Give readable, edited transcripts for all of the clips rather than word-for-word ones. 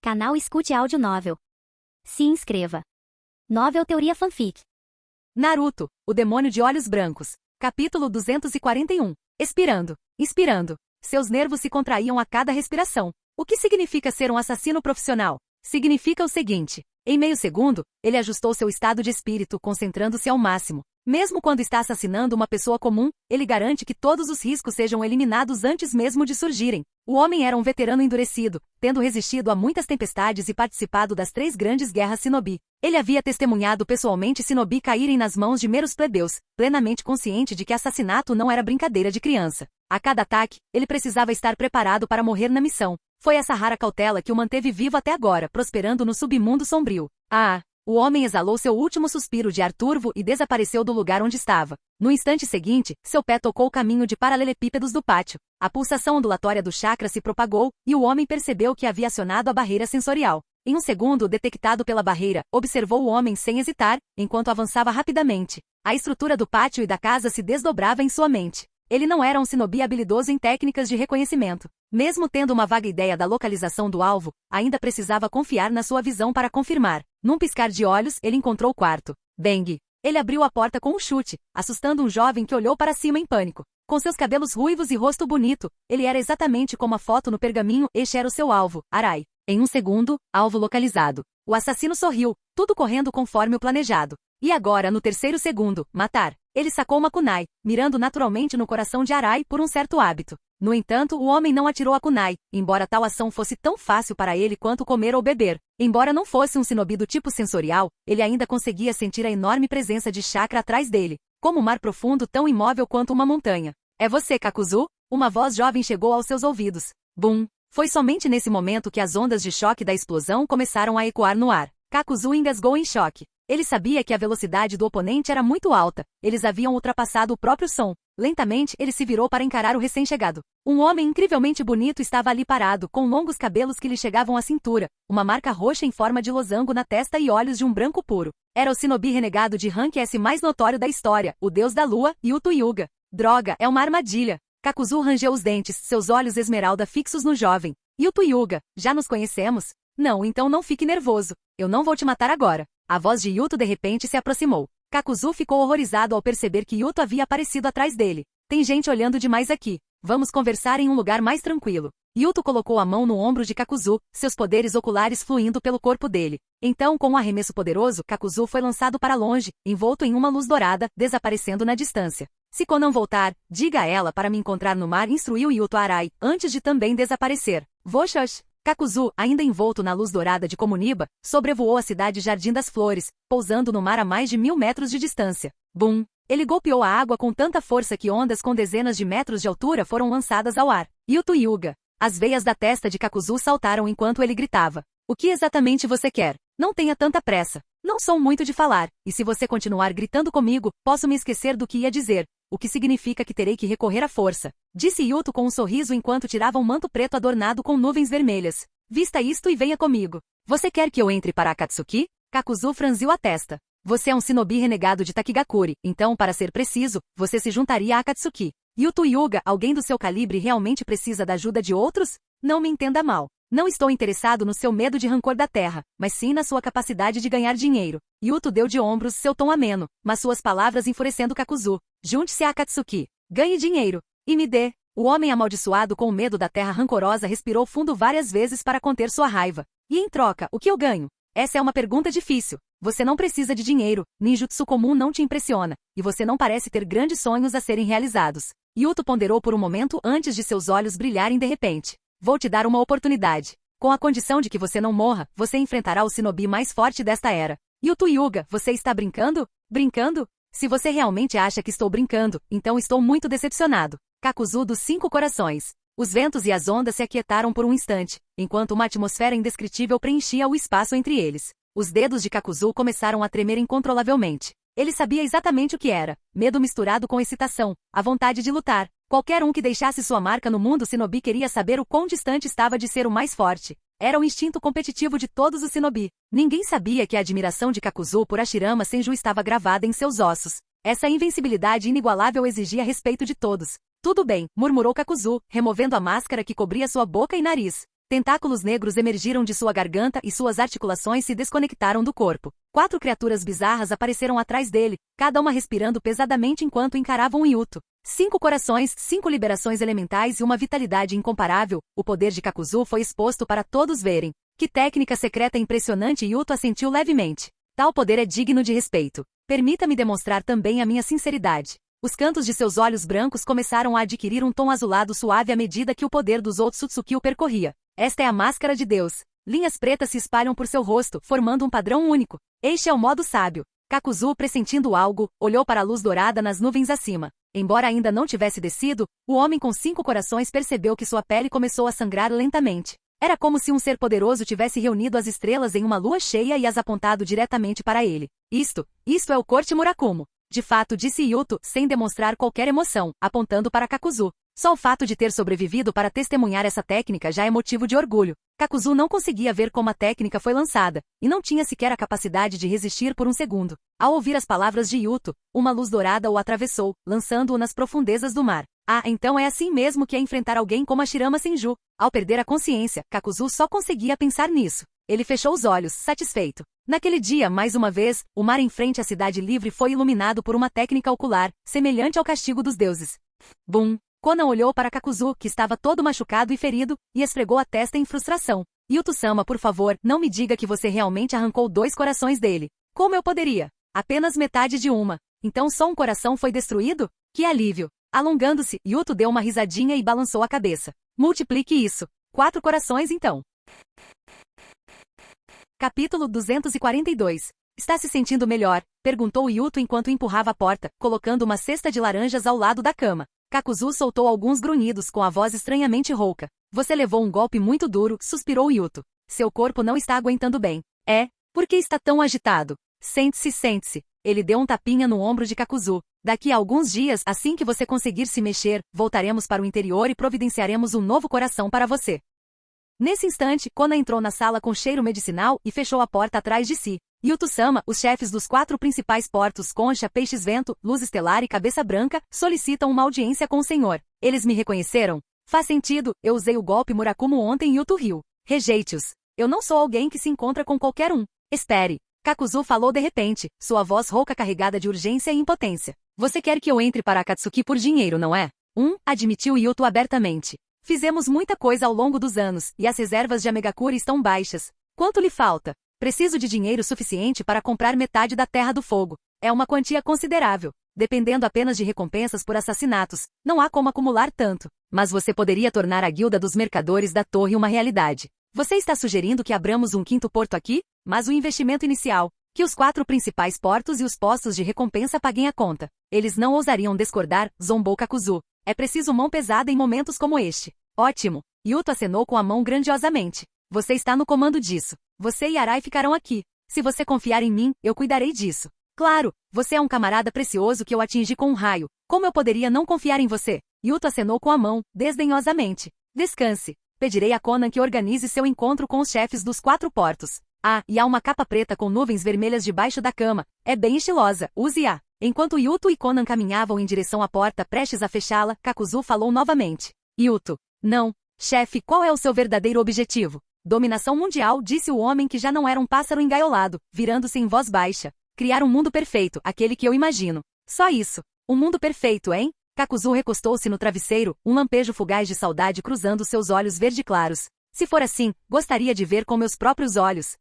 Canal Escute Áudio Novel. Se inscreva. Novel Teoria Fanfic. Naruto, o demônio de olhos brancos. Capítulo 241. Expirando. Inspirando. Seus nervos se contraíam a cada respiração. O que significa ser um assassino profissional? Significa o seguinte. Em meio segundo, ele ajustou seu estado de espírito, concentrando-se ao máximo. Mesmo quando está assassinando uma pessoa comum, ele garante que todos os riscos sejam eliminados antes mesmo de surgirem. O homem era um veterano endurecido, tendo resistido a muitas tempestades e participado das 3 grandes guerras Shinobi. Ele havia testemunhado pessoalmente Shinobi caírem nas mãos de meros plebeus, plenamente consciente de que assassinato não era brincadeira de criança. A cada ataque, ele precisava estar preparado para morrer na missão. Foi essa rara cautela que o manteve vivo até agora, prosperando no submundo sombrio. O homem exalou seu último suspiro de ar turvo e desapareceu do lugar onde estava. No instante seguinte, seu pé tocou o caminho de paralelepípedos do pátio. A pulsação ondulatória do chakra se propagou, e o homem percebeu que havia acionado a barreira sensorial. Em um segundo, detectado pela barreira, observou o homem sem hesitar, enquanto avançava rapidamente. A estrutura do pátio e da casa se desdobrava em sua mente. Ele não era um shinobi habilidoso em técnicas de reconhecimento. Mesmo tendo uma vaga ideia da localização do alvo, ainda precisava confiar na sua visão para confirmar. Num piscar de olhos, ele encontrou o quarto. Bang! Ele abriu a porta com um chute, assustando um jovem que olhou para cima em pânico. Com seus cabelos ruivos e rosto bonito, ele era exatamente como a foto no pergaminho. Este era o seu alvo, Arai. Em um segundo, alvo localizado. O assassino sorriu, tudo correndo conforme o planejado. E agora, no terceiro segundo, matar. Ele sacou uma kunai, mirando naturalmente no coração de Arai por um certo hábito. No entanto, o homem não atirou a kunai, embora tal ação fosse tão fácil para ele quanto comer ou beber. Embora não fosse um shinobi do tipo sensorial, ele ainda conseguia sentir a enorme presença de chakra atrás dele, como um mar profundo tão imóvel quanto uma montanha. É você, Kakuzu? Uma voz jovem chegou aos seus ouvidos. Bum! Foi somente nesse momento que as ondas de choque da explosão começaram a ecoar no ar. Kakuzu engasgou em choque. Ele sabia que a velocidade do oponente era muito alta. Eles haviam ultrapassado o próprio som. Lentamente, ele se virou para encarar o recém-chegado. Um homem incrivelmente bonito estava ali parado, com longos cabelos que lhe chegavam à cintura, uma marca roxa em forma de losango na testa e olhos de um branco puro. Era o shinobi renegado de rank S mais notório da história, o deus da lua, Yuto Hyuga. Droga, é uma armadilha. Kakuzu rangeu os dentes, seus olhos esmeralda fixos no jovem. Yuto Hyuga, já nos conhecemos? Não, então não fique nervoso. Eu não vou te matar agora. A voz de Yuto de repente se aproximou. Kakuzu ficou horrorizado ao perceber que Yuto havia aparecido atrás dele. Tem gente olhando demais aqui. Vamos conversar em um lugar mais tranquilo. Yuto colocou a mão no ombro de Kakuzu, seus poderes oculares fluindo pelo corpo dele. Então, com um arremesso poderoso, Kakuzu foi lançado para longe, envolto em uma luz dourada, desaparecendo na distância. Se Konan voltar, diga a ela para me encontrar no mar, instruiu Yuto Arai, antes de também desaparecer. Voxox! Kakuzu, ainda envolto na luz dourada de Komuniba, sobrevoou a cidade Jardim das Flores, pousando no mar a mais de 1000 metros de distância. Bum! Ele golpeou a água com tanta força que ondas com dezenas de metros de altura foram lançadas ao ar. Yuto Hyuga. As veias da testa de Kakuzu saltaram enquanto ele gritava. O que exatamente você quer? Não tenha tanta pressa. Não sou muito de falar, e se você continuar gritando comigo, posso me esquecer do que ia dizer, o que significa que terei que recorrer à força. Disse Yuto com um sorriso enquanto tirava um manto preto adornado com nuvens vermelhas. Vista isto e venha comigo. Você quer que eu entre para Akatsuki? Kakuzu franziu a testa. Você é um shinobi renegado de Takigakuri, então, para ser preciso, você se juntaria a Akatsuki. Yuto Hyuga, alguém do seu calibre realmente precisa da ajuda de outros? Não me entenda mal. Não estou interessado no seu medo de rancor da terra, mas sim na sua capacidade de ganhar dinheiro. Yuto deu de ombros, seu tom ameno, mas suas palavras enfurecendo Kakuzu. Junte-se a Akatsuki. Ganhe dinheiro. E me dê. O homem amaldiçoado com o medo da terra rancorosa respirou fundo várias vezes para conter sua raiva. E em troca, o que eu ganho? Essa é uma pergunta difícil. Você não precisa de dinheiro, ninjutsu comum não te impressiona, e você não parece ter grandes sonhos a serem realizados. Yuto ponderou por um momento antes de seus olhos brilharem de repente. Vou te dar uma oportunidade. Com a condição de que você não morra, você enfrentará o shinobi mais forte desta era. Yuto Hyuga, você está brincando? Brincando? Se você realmente acha que estou brincando, então estou muito decepcionado. Kakuzu dos 5 corações. Os ventos e as ondas se aquietaram por um instante, enquanto uma atmosfera indescritível preenchia o espaço entre eles. Os dedos de Kakuzu começaram a tremer incontrolavelmente. Ele sabia exatamente o que era, medo misturado com excitação, a vontade de lutar. Qualquer um que deixasse sua marca no mundo shinobi queria saber o quão distante estava de ser o mais forte. Era o instinto competitivo de todos os shinobi. Ninguém sabia que a admiração de Kakuzu por Hashirama Senju estava gravada em seus ossos. Essa invencibilidade inigualável exigia respeito de todos. Tudo bem, murmurou Kakuzu, removendo a máscara que cobria sua boca e nariz. Tentáculos negros emergiram de sua garganta e suas articulações se desconectaram do corpo. 4 criaturas bizarras apareceram atrás dele, cada uma respirando pesadamente enquanto encaravam Yuto. 5 corações, 5 liberações elementais e uma vitalidade incomparável. O poder de Kakuzu foi exposto para todos verem. Que técnica secreta impressionante! Yuto assentiu levemente. Tal poder é digno de respeito. Permita-me demonstrar também a minha sinceridade. Os cantos de seus olhos brancos começaram a adquirir um tom azulado suave à medida que o poder dos Otsutsuki o percorria. Esta é a máscara de Deus. Linhas pretas se espalham por seu rosto, formando um padrão único. Este é o modo sábio. Kakuzu, pressentindo algo, olhou para a luz dourada nas nuvens acima. Embora ainda não tivesse descido, o homem com 5 corações percebeu que sua pele começou a sangrar lentamente. Era como se um ser poderoso tivesse reunido as estrelas em uma lua cheia e as apontado diretamente para ele. Isto é o Corte Murakumo. De fato, disse Yuto, sem demonstrar qualquer emoção, apontando para Kakuzu. Só o fato de ter sobrevivido para testemunhar essa técnica já é motivo de orgulho. Kakuzu não conseguia ver como a técnica foi lançada, e não tinha sequer a capacidade de resistir por um segundo. Ao ouvir as palavras de Yuto, uma luz dourada o atravessou, lançando-o nas profundezas do mar. Ah, então é assim mesmo que é enfrentar alguém como a Shirama Senju. Ao perder a consciência, Kakuzu só conseguia pensar nisso. Ele fechou os olhos, satisfeito. Naquele dia, mais uma vez, o mar em frente à cidade livre foi iluminado por uma técnica ocular, semelhante ao castigo dos deuses. Bum! Konan olhou para Kakuzu, que estava todo machucado e ferido, e esfregou a testa em frustração. Yuto-sama, por favor, não me diga que você realmente arrancou 2 corações dele. Como eu poderia? Apenas metade de uma. Então só um coração foi destruído? Que alívio! Alongando-se, Yuto deu uma risadinha e balançou a cabeça. Multiplique isso. 4 corações então. Capítulo 242. Está se sentindo melhor? Perguntou Yuto enquanto empurrava a porta, colocando uma cesta de laranjas ao lado da cama. Kakuzu soltou alguns grunhidos com a voz estranhamente rouca. Você levou um golpe muito duro, suspirou Yuto. Seu corpo não está aguentando bem. É? Por que está tão agitado? Sente-se, sente-se. Ele deu um tapinha no ombro de Kakuzu. Daqui a alguns dias, assim que você conseguir se mexer, voltaremos para o interior e providenciaremos um novo coração para você. Nesse instante, Konan entrou na sala com cheiro medicinal e fechou a porta atrás de si. Yuto-sama, os chefes dos 4 principais portos Concha, Peixes-Vento, Luz Estelar e Cabeça Branca, solicitam uma audiência com o senhor. Eles me reconheceram? Faz sentido, eu usei o golpe Murakumo ontem em Yuto Rio. Rejeite-os. Eu não sou alguém que se encontra com qualquer um. Espere. Kakuzu falou de repente, sua voz rouca carregada de urgência e impotência. Você quer que eu entre para Akatsuki por dinheiro, não é? Admitiu Yuto abertamente. Fizemos muita coisa ao longo dos anos, e as reservas de Amegakure estão baixas. Quanto lhe falta? Preciso de dinheiro suficiente para comprar metade da Terra do Fogo. É uma quantia considerável. Dependendo apenas de recompensas por assassinatos, não há como acumular tanto. Mas você poderia tornar a Guilda dos Mercadores da Torre uma realidade. Você está sugerindo que abramos um 5º porto aqui? Mas o investimento inicial, que os 4 principais portos e os postos de recompensa paguem a conta. Eles não ousariam discordar, zombou Kakuzu. É preciso mão pesada em momentos como este. Ótimo. Yuto acenou com a mão grandiosamente. Você está no comando disso. Você e Arai ficarão aqui. Se você confiar em mim, eu cuidarei disso. Claro, você é um camarada precioso que eu atingi com um raio. Como eu poderia não confiar em você? Yuto acenou com a mão, desdenhosamente. Descanse. Pedirei a Konan que organize seu encontro com os chefes dos 4 portos. Ah, e há uma capa preta com nuvens vermelhas debaixo da cama. É bem estilosa, use-a. Enquanto Yuto e Konan caminhavam em direção à porta prestes a fechá-la, Kakuzu falou novamente. Yuto. Não. Chefe, qual é o seu verdadeiro objetivo? Dominação mundial, disse o homem que já não era um pássaro engaiolado, virando-se em voz baixa. Criar um mundo perfeito, aquele que eu imagino. Só isso. Um mundo perfeito, hein? Kakuzu recostou-se no travesseiro, um lampejo fugaz de saudade cruzando seus olhos verde claros. Se for assim, gostaria de ver com meus próprios olhos.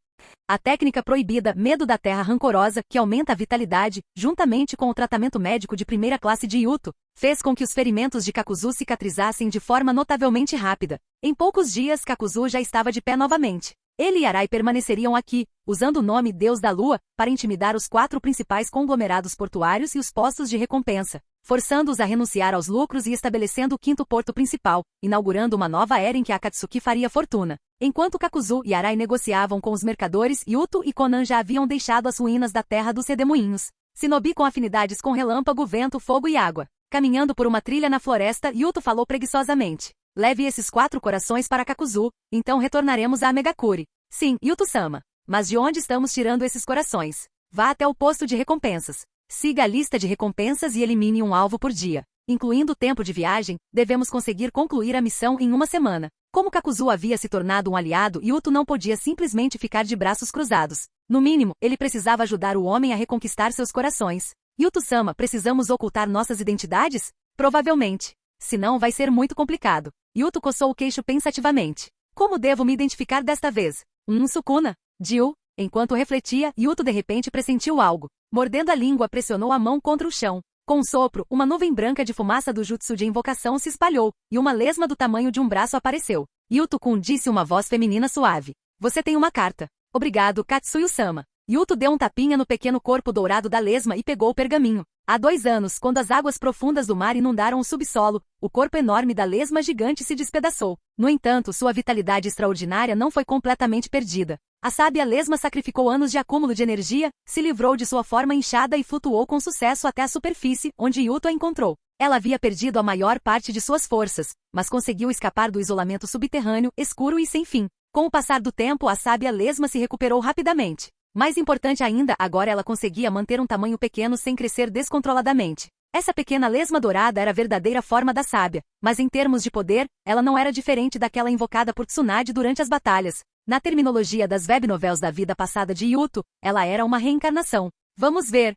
A técnica proibida, medo da terra rancorosa, que aumenta a vitalidade, juntamente com o tratamento médico de primeira classe de Yuto, fez com que os ferimentos de Kakuzu cicatrizassem de forma notavelmente rápida. Em poucos dias, Kakuzu já estava de pé novamente. Ele e Arai permaneceriam aqui, usando o nome Deus da Lua, para intimidar os 4 principais conglomerados portuários e os postos de recompensa, forçando-os a renunciar aos lucros e estabelecendo o 5º porto principal, inaugurando uma nova era em que a Akatsuki faria fortuna. Enquanto Kakuzu e Arai negociavam com os mercadores, Yuto e Konan já haviam deixado as ruínas da terra dos redemoinhos. Shinobi com afinidades com relâmpago, vento, fogo e água. Caminhando por uma trilha na floresta, Yuto falou preguiçosamente. Leve esses 4 corações para Kakuzu, então retornaremos a Amegakure. Sim, Yuto-sama. Mas de onde estamos tirando esses corações? Vá até o posto de recompensas. Siga a lista de recompensas e elimine um alvo por dia. Incluindo o tempo de viagem, devemos conseguir concluir a missão em uma semana. Como Kakuzu havia se tornado um aliado, Yuto não podia simplesmente ficar de braços cruzados. No mínimo, ele precisava ajudar o homem a reconquistar seus corações. Yuto-sama, precisamos ocultar nossas identidades? Provavelmente. Senão vai ser muito complicado. Yuto coçou o queixo pensativamente. Como devo me identificar desta vez? Sukuna? Jiu? Enquanto refletia, Yuto de repente pressentiu algo. Mordendo a língua, pressionou a mão contra o chão. Com um sopro, uma nuvem branca de fumaça do jutsu de invocação se espalhou, e uma lesma do tamanho de um braço apareceu. Yuto-kun, disse uma voz feminina suave. Você tem uma carta. Obrigado, Katsuyu-sama. Yuto deu um tapinha no pequeno corpo dourado da lesma e pegou o pergaminho. Há 2 anos, quando as águas profundas do mar inundaram o subsolo, o corpo enorme da lesma gigante se despedaçou. No entanto, sua vitalidade extraordinária não foi completamente perdida. A sábia lesma sacrificou anos de acúmulo de energia, se livrou de sua forma inchada e flutuou com sucesso até a superfície, onde Yuto a encontrou. Ela havia perdido a maior parte de suas forças, mas conseguiu escapar do isolamento subterrâneo, escuro e sem fim. Com o passar do tempo, a sábia lesma se recuperou rapidamente. Mais importante ainda, agora ela conseguia manter um tamanho pequeno sem crescer descontroladamente. Essa pequena lesma dourada era a verdadeira forma da sábia, mas em termos de poder, ela não era diferente daquela invocada por Tsunade durante as batalhas. Na terminologia das webnovels da vida passada de Yuto, ela era uma reencarnação. Vamos ver.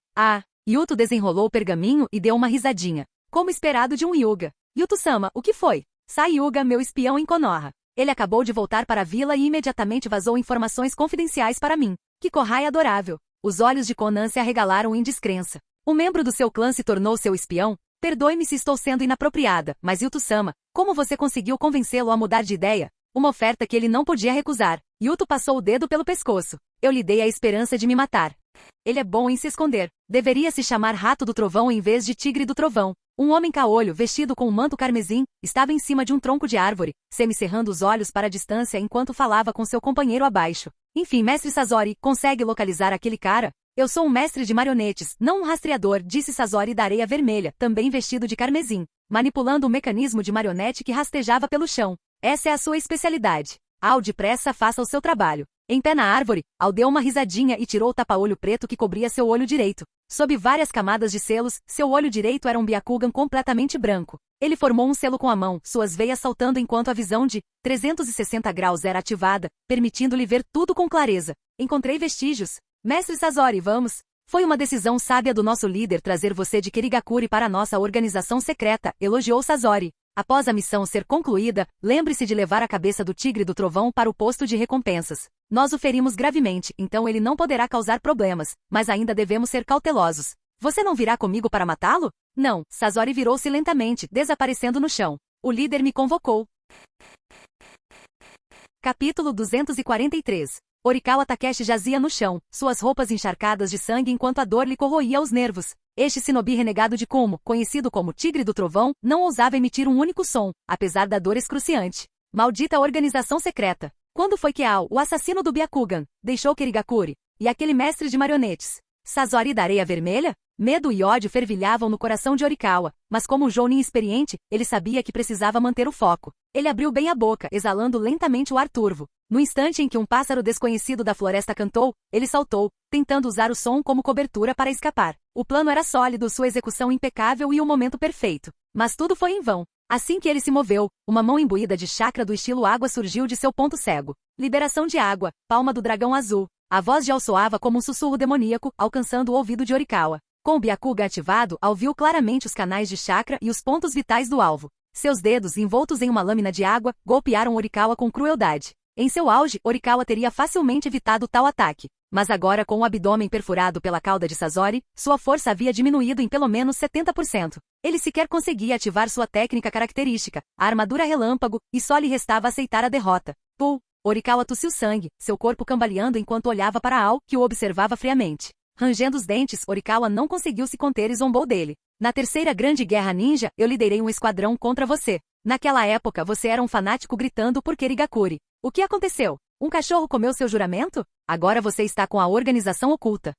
Yuto desenrolou o pergaminho e deu uma risadinha. Como esperado de um Hyuga. Yuto-sama, o que foi? Sai Hyuga, meu espião em Konoha. Ele acabou de voltar para a vila e imediatamente vazou informações confidenciais para mim. Que Kohai adorável. Os olhos de Conan se arregalaram em descrença. Um membro do seu clã se tornou seu espião? Perdoe-me se estou sendo inapropriada, mas Yuto-sama, como você conseguiu convencê-lo a mudar de ideia? Uma oferta que ele não podia recusar. Yuto passou o dedo pelo pescoço. Eu lhe dei a esperança de me matar. Ele é bom em se esconder. Deveria se chamar Rato do Trovão em vez de Tigre do Trovão. Um homem caolho, vestido com um manto carmesim, estava em cima de um tronco de árvore, semicerrando os olhos para a distância enquanto falava com seu companheiro abaixo. Enfim, mestre Sasori, consegue localizar aquele cara? Eu sou um mestre de marionetes, não um rastreador, disse Sasori da areia vermelha, também vestido de carmesim, manipulando o mecanismo de marionete que rastejava pelo chão. Essa é a sua especialidade. Ao depressa, faça o seu trabalho. Em pé na árvore, Al deu uma risadinha e tirou o tapa-olho preto que cobria seu olho direito. Sob várias camadas de selos, seu olho direito era um Byakugan completamente branco. Ele formou um selo com a mão, suas veias saltando enquanto a visão de 360 graus era ativada, permitindo-lhe ver tudo com clareza. Encontrei vestígios. Mestre Sasori, vamos. Foi uma decisão sábia do nosso líder trazer você de Kirigakuri para a nossa organização secreta, elogiou Sasori. Após a missão ser concluída, lembre-se de levar a cabeça do Tigre do Trovão para o posto de recompensas. Nós o ferimos gravemente, então ele não poderá causar problemas, mas ainda devemos ser cautelosos. Você não virá comigo para matá-lo? Não, Sasori virou-se lentamente, desaparecendo no chão. O líder me convocou. Capítulo 243. Orikawa Takeshi jazia no chão, suas roupas encharcadas de sangue enquanto a dor lhe corroía os nervos. Este shinobi renegado de Kumo, conhecido como Tigre do Trovão, não ousava emitir um único som, apesar da dor excruciante. Maldita organização secreta. Quando foi que Ao, o assassino do Byakugan, deixou Kirigakuri? E aquele mestre de marionetes? Sasori da Areia Vermelha? Medo e ódio fervilhavam no coração de Orikawa, mas como um jounin experiente, ele sabia que precisava manter o foco. Ele abriu bem a boca, exalando lentamente o ar turvo. No instante em que um pássaro desconhecido da floresta cantou, ele saltou, tentando usar o som como cobertura para escapar. O plano era sólido, sua execução impecável e o momento perfeito. Mas tudo foi em vão. Assim que ele se moveu, uma mão imbuída de chakra do estilo água surgiu de seu ponto cego. Liberação de água, palma do dragão azul. A voz de Ao soava como um sussurro demoníaco, alcançando o ouvido de Orikawa. Com o Byakugan ativado, Ao viu claramente os canais de chakra e os pontos vitais do alvo. Seus dedos, envoltos em uma lâmina de água, golpearam Orikawa com crueldade. Em seu auge, Orikawa teria facilmente evitado tal ataque. Mas agora, com o abdômen perfurado pela cauda de Sasori, sua força havia diminuído em pelo menos 70%. Ele sequer conseguia ativar sua técnica característica, a armadura relâmpago, e só lhe restava aceitar a derrota. Orikawa tossiu sangue, seu corpo cambaleando enquanto olhava para Ao, que o observava friamente. Rangendo os dentes, Orikawa não conseguiu se conter e zombou dele. Na terceira grande guerra ninja, eu liderei um esquadrão contra você. Naquela época você era um fanático gritando por Kirigakuri. O que aconteceu? Um cachorro comeu seu juramento? Agora você está com a organização oculta.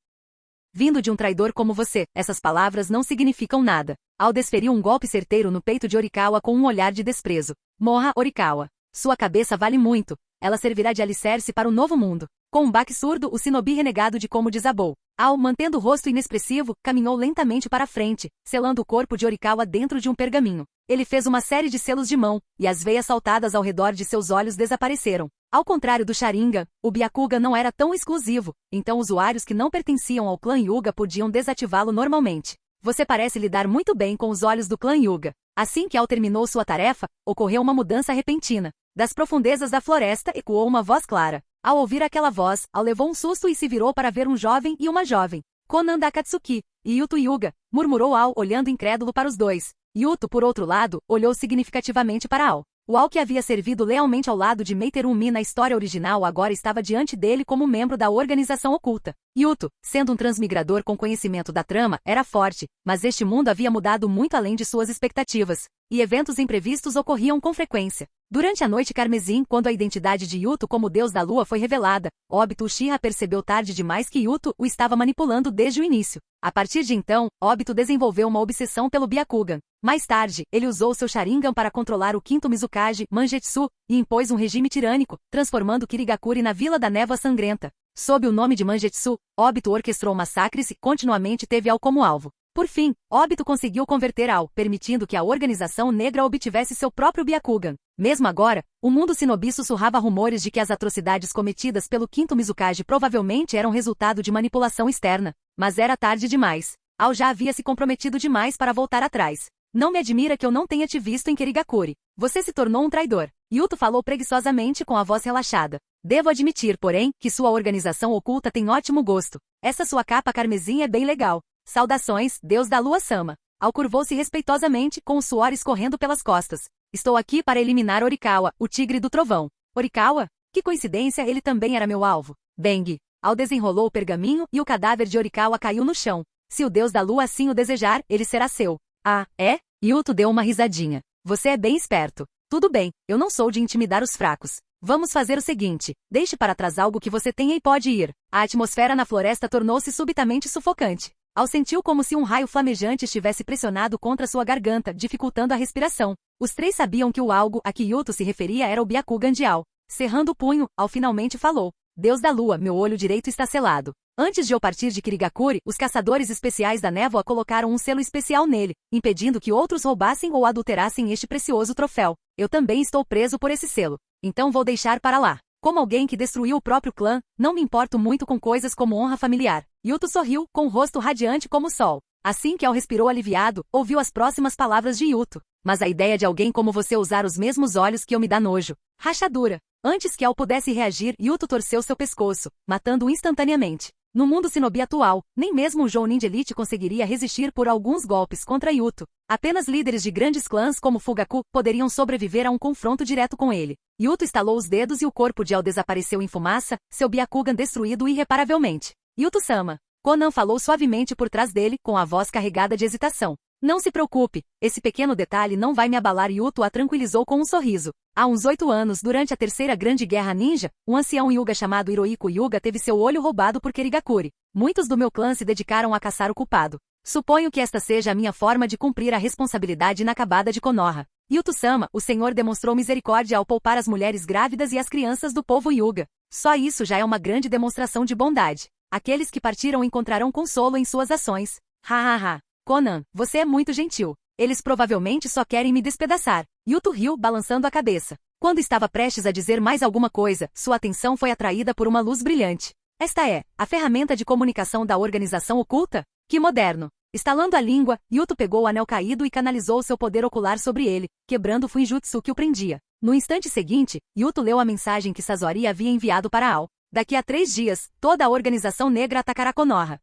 Vindo de um traidor como você, essas palavras não significam nada. Ao desferiu um golpe certeiro no peito de Orikawa com um olhar de desprezo. Morra, Orikawa. Sua cabeça vale muito. Ela servirá de alicerce para o novo mundo. Com um baque surdo, o shinobi renegado de Como desabou. Ao, mantendo o rosto inexpressivo, caminhou lentamente para a frente, selando o corpo de Horikawa dentro de um pergaminho. Ele fez uma série de selos de mão, e as veias saltadas ao redor de seus olhos desapareceram. Ao contrário do Sharingan, o Byakugan não era tão exclusivo, então usuários que não pertenciam ao clã Hyuga podiam desativá-lo normalmente. Você parece lidar muito bem com os olhos do clã Hyuga. Assim que Ao terminou sua tarefa, ocorreu uma mudança repentina. Das profundezas da floresta ecoou uma voz clara. Ao ouvir aquela voz, Ao levou um susto e se virou para ver um jovem e uma jovem. Konan da Akatsuki e Yuto Hyuga, murmurou Ao olhando incrédulo para os dois. Yuto, por outro lado, olhou significativamente para Ao. O Ao que havia servido lealmente ao lado de Meiteru-mi na história original agora estava diante dele como membro da organização oculta. Yuto, sendo um transmigrador com conhecimento da trama, era forte, mas este mundo havia mudado muito além de suas expectativas, e eventos imprevistos ocorriam com frequência. Durante a noite carmesim, quando a identidade de Yuto como deus da lua foi revelada, Obito Uchiha percebeu tarde demais que Yuto o estava manipulando desde o início. A partir de então, Obito desenvolveu uma obsessão pelo Byakugan. Mais tarde, ele usou seu Sharingan para controlar o quinto Mizukage, Mangetsu, e impôs um regime tirânico, transformando Kirigakuri na Vila da Névoa Sangrenta. Sob o nome de Mangetsu, Obito orquestrou massacres e continuamente teve Ao como alvo. Por fim, Obito conseguiu converter Ao, permitindo que a organização negra obtivesse seu próprio Byakugan. Mesmo agora, o mundo shinobi sussurrava rumores de que as atrocidades cometidas pelo quinto Mizukage provavelmente eram resultado de manipulação externa. Mas era tarde demais. Ao já havia se comprometido demais para voltar atrás. Não me admira que eu não tenha te visto em Kirigakuri. Você se tornou um traidor. Yuto falou preguiçosamente com a voz relaxada. Devo admitir, porém, que sua organização oculta tem ótimo gosto. Essa sua capa carmesim é bem legal. Saudações, Deus da Lua-sama. Ao curvou-se respeitosamente, com o suor escorrendo pelas costas. Estou aqui para eliminar Horikawa, o tigre do trovão. Horikawa? Que coincidência, ele também era meu alvo. Bang! Ao desenrolou o pergaminho e o cadáver de Horikawa caiu no chão. Se o Deus da Lua assim o desejar, ele será seu. Ah, é? Yuto deu uma risadinha. Você é bem esperto. Tudo bem, eu não sou de intimidar os fracos. Vamos fazer o seguinte, deixe para trás algo que você tenha e pode ir. A atmosfera na floresta tornou-se subitamente sufocante. Ao sentiu como se um raio flamejante estivesse pressionado contra sua garganta, dificultando a respiração. Os três sabiam que o algo a que Yuto se referia era o Byakugan de Ao. Cerrando o punho, Ao finalmente falou. Deus da Lua, meu olho direito está selado. Antes de eu partir de Kirigakuri, os caçadores especiais da névoa colocaram um selo especial nele, impedindo que outros roubassem ou adulterassem este precioso troféu. Eu também estou preso por esse selo. Então vou deixar para lá. Como alguém que destruiu o próprio clã, não me importo muito com coisas como honra familiar. Yuto sorriu, com o rosto radiante como o sol. Assim que Ao respirou aliviado, ouviu as próximas palavras de Yuto. Mas a ideia de alguém como você usar os mesmos olhos que eu me dá nojo. Rachadura. Antes que Ao pudesse reagir, Yuto torceu seu pescoço, matando-o instantaneamente. No mundo shinobi atual, nem mesmo o Jounin de Elite conseguiria resistir por alguns golpes contra Yuto. Apenas líderes de grandes clãs como Fugaku poderiam sobreviver a um confronto direto com ele. Yuto estalou os dedos e o corpo de Ao desapareceu em fumaça, seu Byakugan destruído irreparavelmente. Yuto-sama. Konan falou suavemente por trás dele, com a voz carregada de hesitação. Não se preocupe, esse pequeno detalhe não vai me abalar. Yuto a tranquilizou com um sorriso. Há uns 8 anos, durante a terceira grande guerra ninja, um ancião Hyuga chamado Hirohiko Hyuga teve seu olho roubado por Kirigakuri. Muitos do meu clã se dedicaram a caçar o culpado. Suponho que esta seja a minha forma de cumprir a responsabilidade inacabada de Konoha. Yuto-sama, o senhor demonstrou misericórdia ao poupar as mulheres grávidas e as crianças do povo Hyuga. Só isso já é uma grande demonstração de bondade. Aqueles que partiram encontrarão consolo em suas ações. Ha. Konan, você é muito gentil. Eles provavelmente só querem me despedaçar. Yuto riu, balançando a cabeça. Quando estava prestes a dizer mais alguma coisa, sua atenção foi atraída por uma luz brilhante. Esta é a ferramenta de comunicação da organização oculta? Que moderno! Estalando a língua, Yuto pegou o anel caído e canalizou seu poder ocular sobre ele, quebrando o Fuinjutsu que o prendia. No instante seguinte, Yuto leu a mensagem que Sasori havia enviado para Ao. Daqui a 3 dias, toda a organização negra atacará Konoha.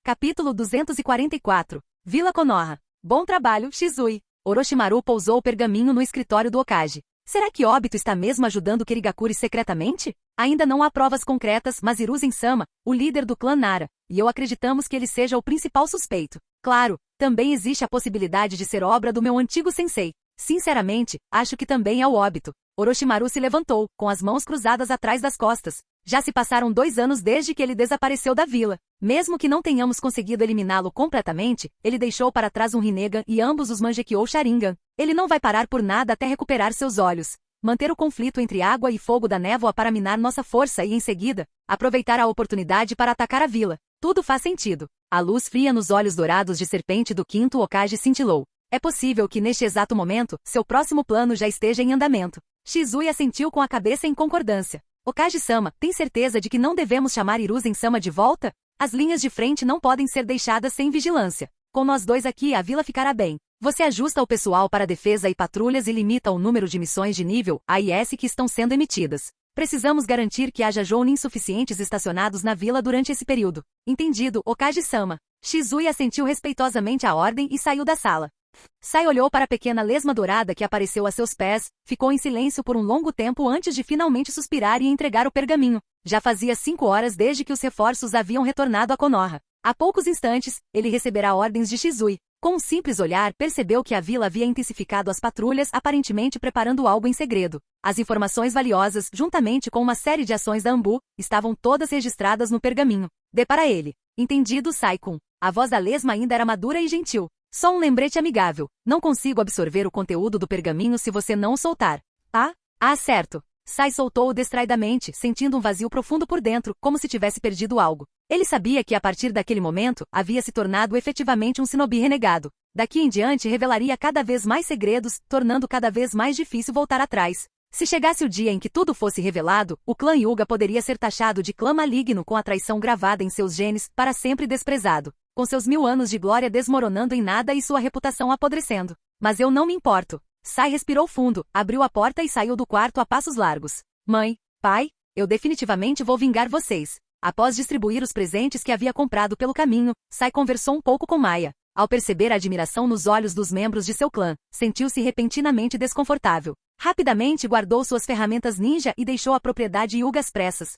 Capítulo 244. Vila Konoha. Bom trabalho, Shizui. Orochimaru pousou o pergaminho no escritório do Hokage. Será que Obito está mesmo ajudando Kirigakuri secretamente? Ainda não há provas concretas, mas Hiruzen-sama, o líder do clã Nara, e eu acreditamos que ele seja o principal suspeito. Claro, também existe a possibilidade de ser obra do meu antigo sensei. Sinceramente, acho que também é o Obito. Orochimaru se levantou, com as mãos cruzadas atrás das costas. Já se passaram 2 anos desde que ele desapareceu da vila. Mesmo que não tenhamos conseguido eliminá-lo completamente, ele deixou para trás um Rinnegan e ambos os Mangekyou Sharingan. Ele não vai parar por nada até recuperar seus olhos. manter o conflito entre água e fogo da névoa para minar nossa força e, em seguida, aproveitar a oportunidade para atacar a vila. Tudo faz sentido. A luz fria nos olhos dourados de serpente do quinto Hokage cintilou. É possível que neste exato momento, seu próximo plano já esteja em andamento. Shizui assentiu com a cabeça em concordância. Hokage-sama, tem certeza de que não devemos chamar Hiruzen-sama de volta? As linhas de frente não podem ser deixadas sem vigilância. Com nós dois aqui, a vila ficará bem. Você ajusta o pessoal para defesa e patrulhas e limita o número de missões de nível A e S que estão sendo emitidas. Precisamos garantir que haja Jounin suficientes estacionados na vila durante esse período. Entendido, Hokage-sama. Shizui assentiu respeitosamente à ordem e saiu da sala. Sai olhou para a pequena lesma dourada que apareceu a seus pés, ficou em silêncio por um longo tempo antes de finalmente suspirar e entregar o pergaminho. Já fazia 5 horas desde que os reforços haviam retornado a Konoha. Há poucos instantes, ele receberá ordens de Shizui. Com um simples olhar, percebeu que a vila havia intensificado as patrulhas, aparentemente preparando algo em segredo. As informações valiosas, juntamente com uma série de ações da Anbu, estavam todas registradas no pergaminho. Dê para ele. Entendido, Sai-kun. A voz da lesma ainda era madura e gentil. Só um lembrete amigável. Não consigo absorver o conteúdo do pergaminho se você não o soltar. Ah, certo. Sai soltou-o distraidamente, sentindo um vazio profundo por dentro, como se tivesse perdido algo. Ele sabia que a partir daquele momento, havia se tornado efetivamente um shinobi renegado. Daqui em diante revelaria cada vez mais segredos, tornando cada vez mais difícil voltar atrás. Se chegasse o dia em que tudo fosse revelado, o clã Hyuga poderia ser taxado de clã maligno com a traição gravada em seus genes, para sempre desprezado. Com seus 1000 anos de glória desmoronando em nada e sua reputação apodrecendo. Mas eu não me importo. Sai respirou fundo, abriu a porta e saiu do quarto a passos largos. Mãe, pai, eu definitivamente vou vingar vocês. Após distribuir os presentes que havia comprado pelo caminho, Sai conversou um pouco com Maya. Ao perceber a admiração nos olhos dos membros de seu clã, sentiu-se repentinamente desconfortável. Rapidamente guardou suas ferramentas ninja e deixou a propriedade Hyuga às pressas.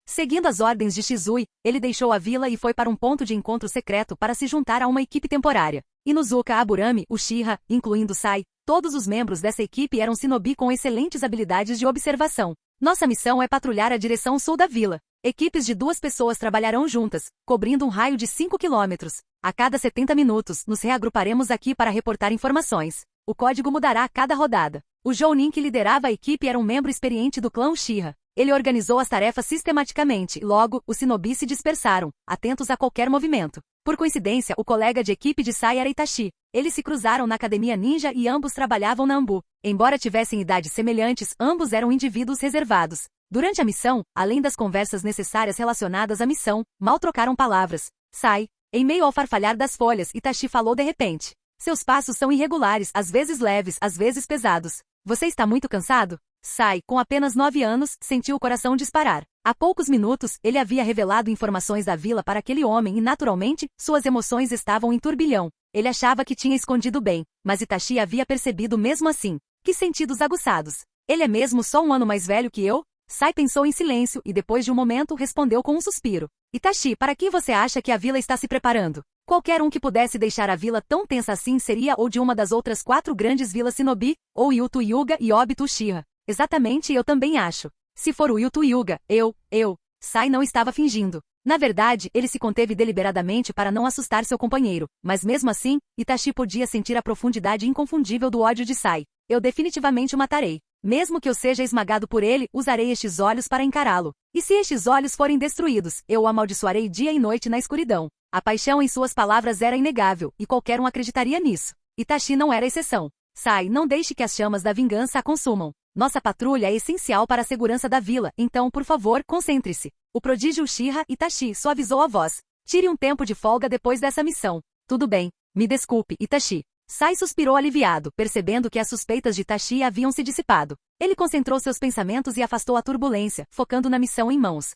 Seguindo as ordens de Shizui, ele deixou a vila e foi para um ponto de encontro secreto para se juntar a uma equipe temporária. Inuzuka Aburami, Uchiha, incluindo Sai, todos os membros dessa equipe eram shinobi com excelentes habilidades de observação. Nossa missão é patrulhar a direção sul da vila. Equipes de 2 pessoas trabalharão juntas, cobrindo um raio de 5 quilômetros. A cada 70 minutos, nos reagruparemos aqui para reportar informações. O código mudará a cada rodada. O Jounin que liderava a equipe era um membro experiente do clã Uchiha. Ele organizou as tarefas sistematicamente e logo, os shinobi se dispersaram, atentos a qualquer movimento. Por coincidência, o colega de equipe de Sai era Itachi. Eles se cruzaram na academia ninja e ambos trabalhavam na Anbu. Embora tivessem idades semelhantes, ambos eram indivíduos reservados. Durante a missão, além das conversas necessárias relacionadas à missão, mal trocaram palavras. Sai, em meio ao farfalhar das folhas, Itachi falou de repente. Seus passos são irregulares, às vezes leves, às vezes pesados. Você está muito cansado? Sai, com apenas 9 anos, sentiu o coração disparar. Há poucos minutos, ele havia revelado informações da vila para aquele homem e, naturalmente, suas emoções estavam em turbilhão. Ele achava que tinha escondido bem, mas Itachi havia percebido mesmo assim. Que sentidos aguçados. Ele é mesmo só 1 ano mais velho que eu? Sai pensou em silêncio e depois de um momento respondeu com um suspiro. Itachi, para que você acha que a vila está se preparando? Qualquer um que pudesse deixar a vila tão tensa assim seria ou de uma das outras 4 grandes vilas shinobi, ou Yuto Hyuga e Obito Uchiha. Exatamente, eu também acho. Se for o Yuto Hyuga, Sai não estava fingindo. Na verdade, ele se conteve deliberadamente para não assustar seu companheiro, mas mesmo assim, Itachi podia sentir a profundidade inconfundível do ódio de Sai. Eu definitivamente o matarei. Mesmo que eu seja esmagado por ele, usarei estes olhos para encará-lo. E se estes olhos forem destruídos, eu o amaldiçoarei dia e noite na escuridão. A paixão em suas palavras era inegável, e qualquer um acreditaria nisso. Itachi não era exceção. Sai, não deixe que as chamas da vingança a consumam. Nossa patrulha é essencial para a segurança da vila, então, por favor, concentre-se. O prodígio Uchiha Itachi suavizou a voz. Tire um tempo de folga depois dessa missão. Tudo bem. Me desculpe, Itachi. Sai suspirou aliviado, percebendo que as suspeitas de Itachi haviam se dissipado. Ele concentrou seus pensamentos e afastou a turbulência, focando na missão em mãos.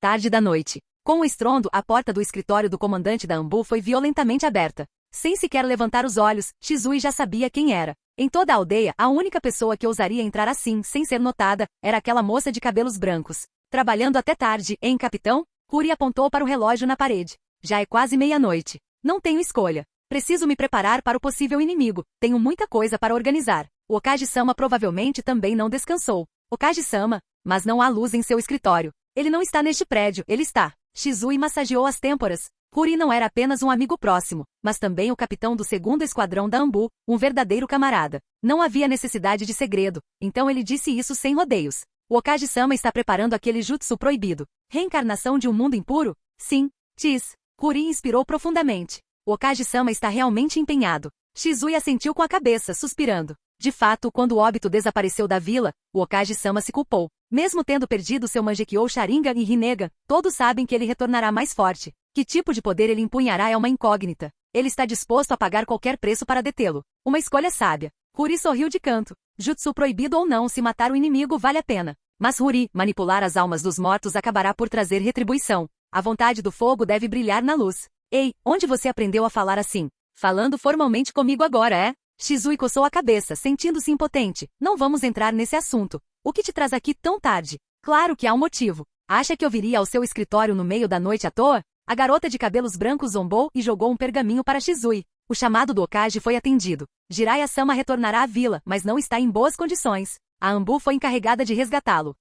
Tarde da noite. Com o estrondo, a porta do escritório do comandante da Anbu foi violentamente aberta. Sem sequer levantar os olhos, Shizui já sabia quem era. Em toda a aldeia, a única pessoa que ousaria entrar assim, sem ser notada, era aquela moça de cabelos brancos. Trabalhando até tarde, hein, capitão? Kuri apontou para o relógio na parede. Já é quase meia-noite. Não tenho escolha. Preciso me preparar para o possível inimigo. Tenho muita coisa para organizar. O Hokage-sama provavelmente também não descansou. Hokage-sama, mas não há luz em seu escritório. Ele não está neste prédio, ele está. Shizui massageou as têmporas. Huri não era apenas um amigo próximo, mas também o capitão do 2º Esquadrão da Anbu, um verdadeiro camarada. Não havia necessidade de segredo, então ele disse isso sem rodeios. O Okage-sama está preparando aquele jutsu proibido. Reencarnação de um mundo impuro? Sim, diz. Huri inspirou profundamente. O Okage-sama está realmente empenhado. Shizui assentiu com a cabeça, suspirando. De fato, quando o Obito desapareceu da vila, o Okage-sama se culpou. Mesmo tendo perdido seu Mangekyou Sharingan e Rinnegan, todos sabem que ele retornará mais forte. Que tipo de poder ele empunhará é uma incógnita. Ele está disposto a pagar qualquer preço para detê-lo. Uma escolha sábia. Huri sorriu de canto. Jutsu proibido ou não, se matar o inimigo vale a pena. Mas Huri, manipular as almas dos mortos acabará por trazer retribuição. A vontade do fogo deve brilhar na luz. Ei, onde você aprendeu a falar assim? Falando formalmente comigo agora, é? Shizui coçou a cabeça, sentindo-se impotente. Não vamos entrar nesse assunto. O que te traz aqui tão tarde? Claro que há um motivo. Acha que eu viria ao seu escritório no meio da noite à toa? A garota de cabelos brancos zombou e jogou um pergaminho para Shizui. O chamado do Okage foi atendido. Jiraiya-sama retornará à vila, mas não está em boas condições. A Anbu foi encarregada de resgatá-lo.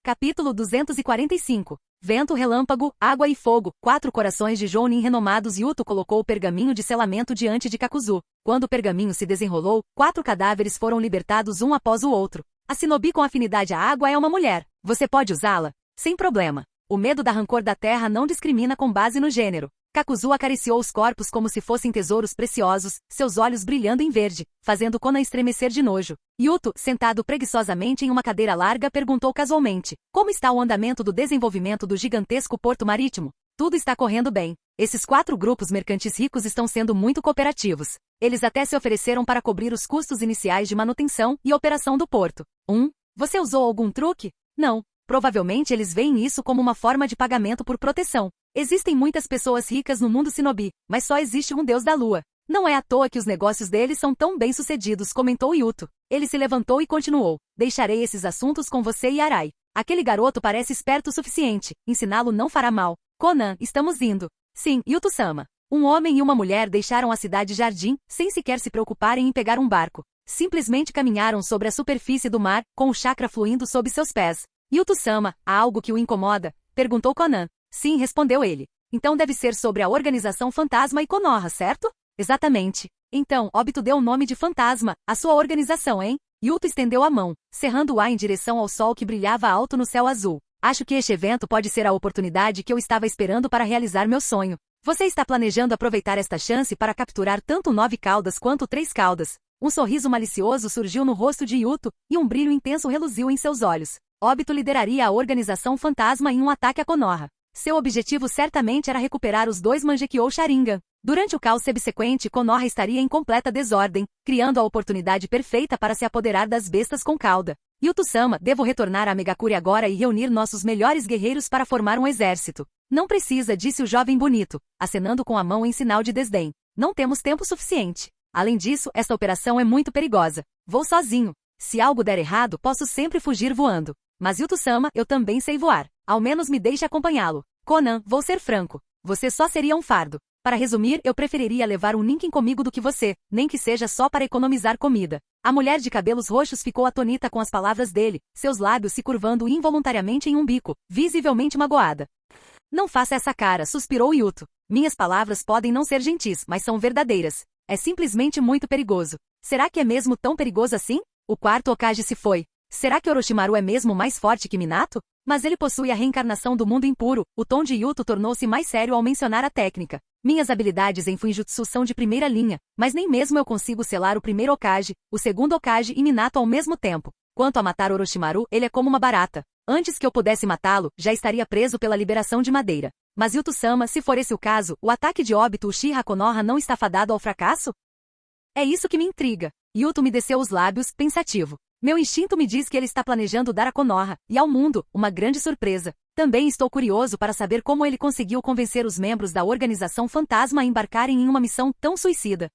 Capítulo 245. Vento, relâmpago, água e fogo. 4 corações de Jounin renomados. Yuto colocou o pergaminho de selamento diante de Kakuzu. Quando o pergaminho se desenrolou, 4 cadáveres foram libertados um após o outro. A shinobi com afinidade à água é uma mulher. Você pode usá-la? Sem problema. O medo da rancor da terra não discrimina com base no gênero. Kakuzu acariciou os corpos como se fossem tesouros preciosos, seus olhos brilhando em verde, fazendo Konan estremecer de nojo. Yuto, sentado preguiçosamente em uma cadeira larga, perguntou casualmente: como está o andamento do desenvolvimento do gigantesco porto marítimo? Tudo está correndo bem. Esses 4 grupos mercantis ricos estão sendo muito cooperativos. Eles até se ofereceram para cobrir os custos iniciais de manutenção e operação do porto. Você usou algum truque? Não. Provavelmente eles veem isso como uma forma de pagamento por proteção. Existem muitas pessoas ricas no mundo shinobi, mas só existe um deus da lua. Não é à toa que os negócios deles são tão bem-sucedidos, comentou Yuto. Ele se levantou e continuou. Deixarei esses assuntos com você e Arai. Aquele garoto parece esperto o suficiente. Ensiná-lo não fará mal. Konan, estamos indo. Sim, Yuto-sama. Um homem e uma mulher deixaram a cidade Jardim, sem sequer se preocuparem em pegar um barco. Simplesmente caminharam sobre a superfície do mar, com o chakra fluindo sob seus pés. Yuto-sama, há algo que o incomoda? Perguntou Konan. Sim, respondeu ele. Então deve ser sobre a organização Fantasma e Konoha, certo? Exatamente. Então, Obito deu o nome de Fantasma, a sua organização, hein? Yuto estendeu a mão, cerrando-a em direção ao sol que brilhava alto no céu azul. Acho que este evento pode ser a oportunidade que eu estava esperando para realizar meu sonho. Você está planejando aproveitar esta chance para capturar tanto 9 caudas quanto 3 caudas. Um sorriso malicioso surgiu no rosto de Yuto, e um brilho intenso reluziu em seus olhos. Obito lideraria a organização Fantasma em um ataque a Konoha. Seu objetivo certamente era recuperar os 2 Mangekyou Sharingan. Durante o caos subsequente, Konoha estaria em completa desordem, criando a oportunidade perfeita para se apoderar das bestas com cauda. Yuto-sama, devo retornar a Megakuri agora e reunir nossos melhores guerreiros para formar um exército. Não precisa, disse o jovem bonito, acenando com a mão em sinal de desdém. Não temos tempo suficiente. Além disso, esta operação é muito perigosa. Vou sozinho. Se algo der errado, posso sempre fugir voando. Mas Yuto-sama, eu também sei voar. Ao menos me deixe acompanhá-lo. Konan, vou ser franco. Você só seria um fardo. Para resumir, eu preferiria levar um Ninken comigo do que você, nem que seja só para economizar comida. A mulher de cabelos roxos ficou atônita com as palavras dele, seus lábios se curvando involuntariamente em um bico, visivelmente magoada. Não faça essa cara, suspirou Yuto. Minhas palavras podem não ser gentis, mas são verdadeiras. É simplesmente muito perigoso. Será que é mesmo tão perigoso assim? O 4º Hokage se foi. Será que Orochimaru é mesmo mais forte que Minato? Mas ele possui a reencarnação do mundo impuro. O tom de Yuto tornou-se mais sério ao mencionar a técnica. Minhas habilidades em Fuinjutsu são de primeira linha, mas nem mesmo eu consigo selar o 1º Hokage, o 2º Hokage e Minato ao mesmo tempo. Quanto a matar Orochimaru, ele é como uma barata. Antes que eu pudesse matá-lo, já estaria preso pela liberação de madeira. Mas Yuto-sama, se for esse o caso, o ataque de Obito Uchiha Konoha não está fadado ao fracasso? É isso que me intriga. Yuto me desceu os lábios, pensativo. Meu instinto me diz que ele está planejando dar a Konoha, e ao mundo, uma grande surpresa. Também estou curioso para saber como ele conseguiu convencer os membros da organização Fantasma a embarcarem em uma missão tão suicida.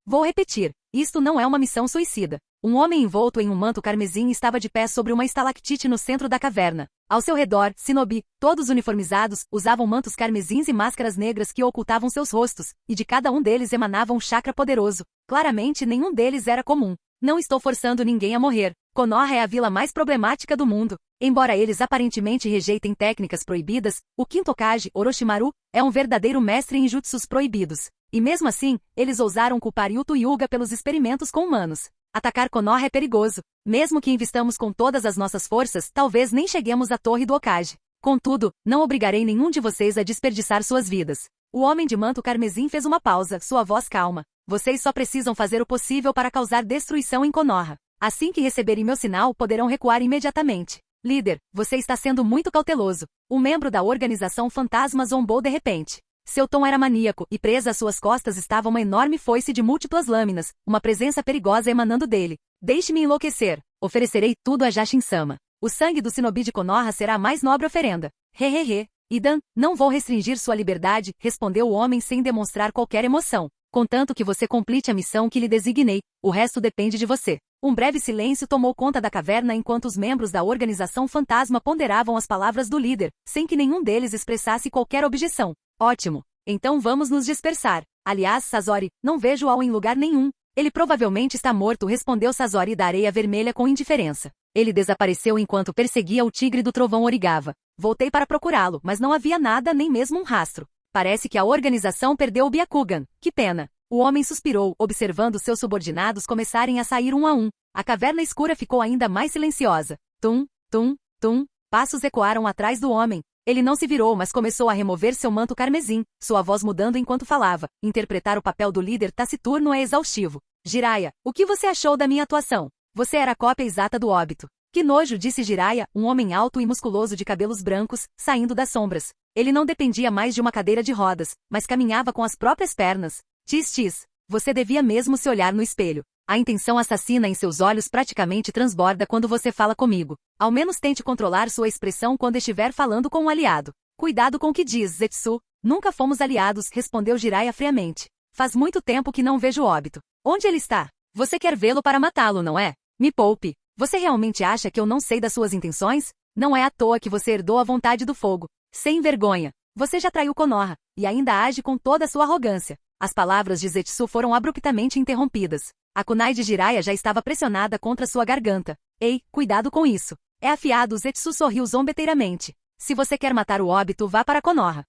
Vou repetir, isto não é uma missão suicida. Um homem envolto em um manto carmesim estava de pé sobre uma estalactite no centro da caverna. Ao seu redor, shinobi, todos uniformizados, usavam mantos carmesins e máscaras negras que ocultavam seus rostos, e de cada um deles emanava um chakra poderoso. Claramente nenhum deles era comum. Não estou forçando ninguém a morrer. Konoha é a vila mais problemática do mundo. Embora eles aparentemente rejeitem técnicas proibidas, o quinto Hokage, Orochimaru, é um verdadeiro mestre em jutsus proibidos. E mesmo assim, eles ousaram culpar Yuto Hyuga pelos experimentos com humanos. Atacar Konoha é perigoso. Mesmo que investamos com todas as nossas forças, talvez nem cheguemos à torre do Hokage. Contudo, não obrigarei nenhum de vocês a desperdiçar suas vidas. O homem de manto carmesim fez uma pausa, sua voz calma. Vocês só precisam fazer o possível para causar destruição em Konoha. Assim que receberem meu sinal, poderão recuar imediatamente. Líder, você está sendo muito cauteloso. Um membro da organização fantasma zombou de repente. Seu tom era maníaco, e presa às suas costas estava uma enorme foice de múltiplas lâminas, uma presença perigosa emanando dele. Deixe-me enlouquecer. Oferecerei tudo a Jashin-sama. O sangue do shinobi de Konoha será a mais nobre oferenda. Hehehe. Idan, não vou restringir sua liberdade, respondeu o homem sem demonstrar qualquer emoção. Contanto que você complete a missão que lhe designei, o resto depende de você. Um breve silêncio tomou conta da caverna enquanto os membros da organização fantasma ponderavam as palavras do líder, sem que nenhum deles expressasse qualquer objeção. Ótimo. Então vamos nos dispersar. Aliás, Sasori, não vejo-o em lugar nenhum. Ele provavelmente está morto, respondeu Sasori da Areia Vermelha com indiferença. Ele desapareceu enquanto perseguia o tigre do trovão Origava. Voltei para procurá-lo, mas não havia nada, nem mesmo um rastro. Parece que a organização perdeu o Byakugan. Que pena. O homem suspirou, observando seus subordinados começarem a sair um a um. A caverna escura ficou ainda mais silenciosa. Tum, tum, tum. Passos ecoaram atrás do homem. Ele não se virou, mas começou a remover seu manto carmesim, sua voz mudando enquanto falava. Interpretar o papel do líder taciturno é exaustivo. Jiraiya, o que você achou da minha atuação? Você era a cópia exata do óbito. Que nojo, disse Jiraiya, um homem alto e musculoso de cabelos brancos, saindo das sombras. Ele não dependia mais de uma cadeira de rodas, mas caminhava com as próprias pernas. Tis. Você devia mesmo se olhar no espelho. A intenção assassina em seus olhos praticamente transborda quando você fala comigo. Ao menos tente controlar sua expressão quando estiver falando com um aliado. Cuidado com o que diz, Zetsu. Nunca fomos aliados, respondeu Jiraiya friamente. Faz muito tempo que não vejo o óbito. Onde ele está? Você quer vê-lo para matá-lo, não é? Me poupe. Você realmente acha que eu não sei das suas intenções? Não é à toa que você herdou a vontade do fogo. Sem vergonha. Você já traiu Konoha, e ainda age com toda a sua arrogância. As palavras de Zetsu foram abruptamente interrompidas. A kunai de Jiraiya já estava pressionada contra sua garganta. Ei, cuidado com isso. É afiado, Zetsu sorriu zombeteiramente. Se você quer matar o óbito, vá para Konoha.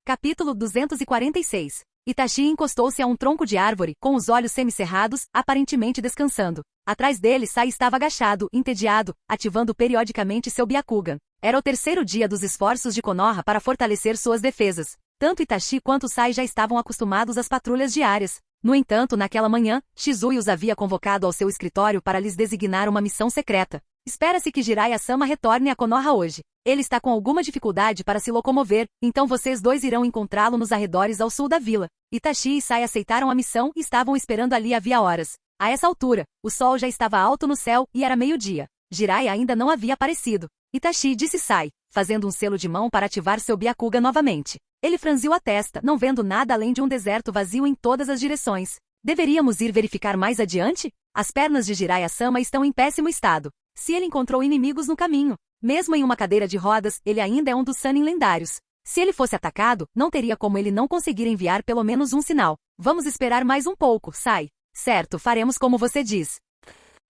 Capítulo 246. Itachi encostou-se a um tronco de árvore, com os olhos semicerrados, aparentemente descansando. Atrás dele, Sai estava agachado, entediado, ativando periodicamente seu Byakugan. Era o terceiro dia dos esforços de Konoha para fortalecer suas defesas. Tanto Itachi quanto Sai já estavam acostumados às patrulhas diárias. No entanto, naquela manhã, Shizui os havia convocado ao seu escritório para lhes designar uma missão secreta. Espera-se que Jiraiya-sama retorne a Konoha hoje. Ele está com alguma dificuldade para se locomover, então vocês dois irão encontrá-lo nos arredores ao sul da vila. Itachi e Sai aceitaram a missão e estavam esperando ali havia horas. A essa altura, o sol já estava alto no céu e era meio-dia. Jiraiya ainda não havia aparecido. Itachi disse Sai, fazendo um selo de mão para ativar seu Byakugan novamente. Ele franziu a testa, não vendo nada além de um deserto vazio em todas as direções. Deveríamos ir verificar mais adiante? As pernas de Jiraiya-sama estão em péssimo estado. Se ele encontrou inimigos no caminho, mesmo em uma cadeira de rodas, ele ainda é um dos Sannin lendários. Se ele fosse atacado, não teria como ele não conseguir enviar pelo menos um sinal. Vamos esperar mais um pouco, Sai. Certo, faremos como você diz.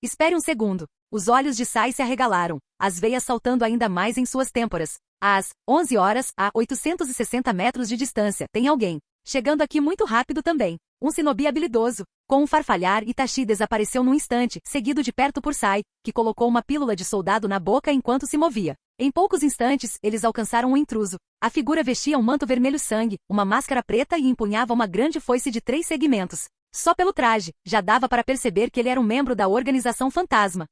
Espere um segundo. Os olhos de Sai se arregalaram, as veias saltando ainda mais em suas têmporas. Às 11 horas, a 860 metros de distância, tem alguém. Chegando aqui muito rápido também. Um shinobi habilidoso. Com um farfalhar, Itachi desapareceu num instante, seguido de perto por Sai, que colocou uma pílula de soldado na boca enquanto se movia. Em poucos instantes, eles alcançaram o intruso. A figura vestia um manto vermelho sangue, uma máscara preta e empunhava uma grande foice de 3 segmentos. Só pelo traje, já dava para perceber que ele era um membro da organização fantasma.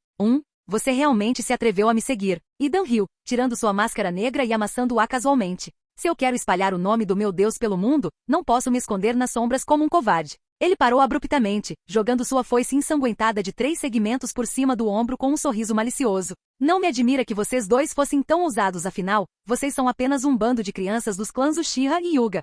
Você realmente se atreveu a me seguir. Idan riu, tirando sua máscara negra e amassando-a casualmente. Se eu quero espalhar o nome do meu Deus pelo mundo, não posso me esconder nas sombras como um covarde. Ele parou abruptamente, jogando sua foice ensanguentada de 3 segmentos por cima do ombro com um sorriso malicioso. Não me admira que vocês dois fossem tão ousados, afinal, vocês são apenas um bando de crianças dos clãs Uchiha e Hyuga.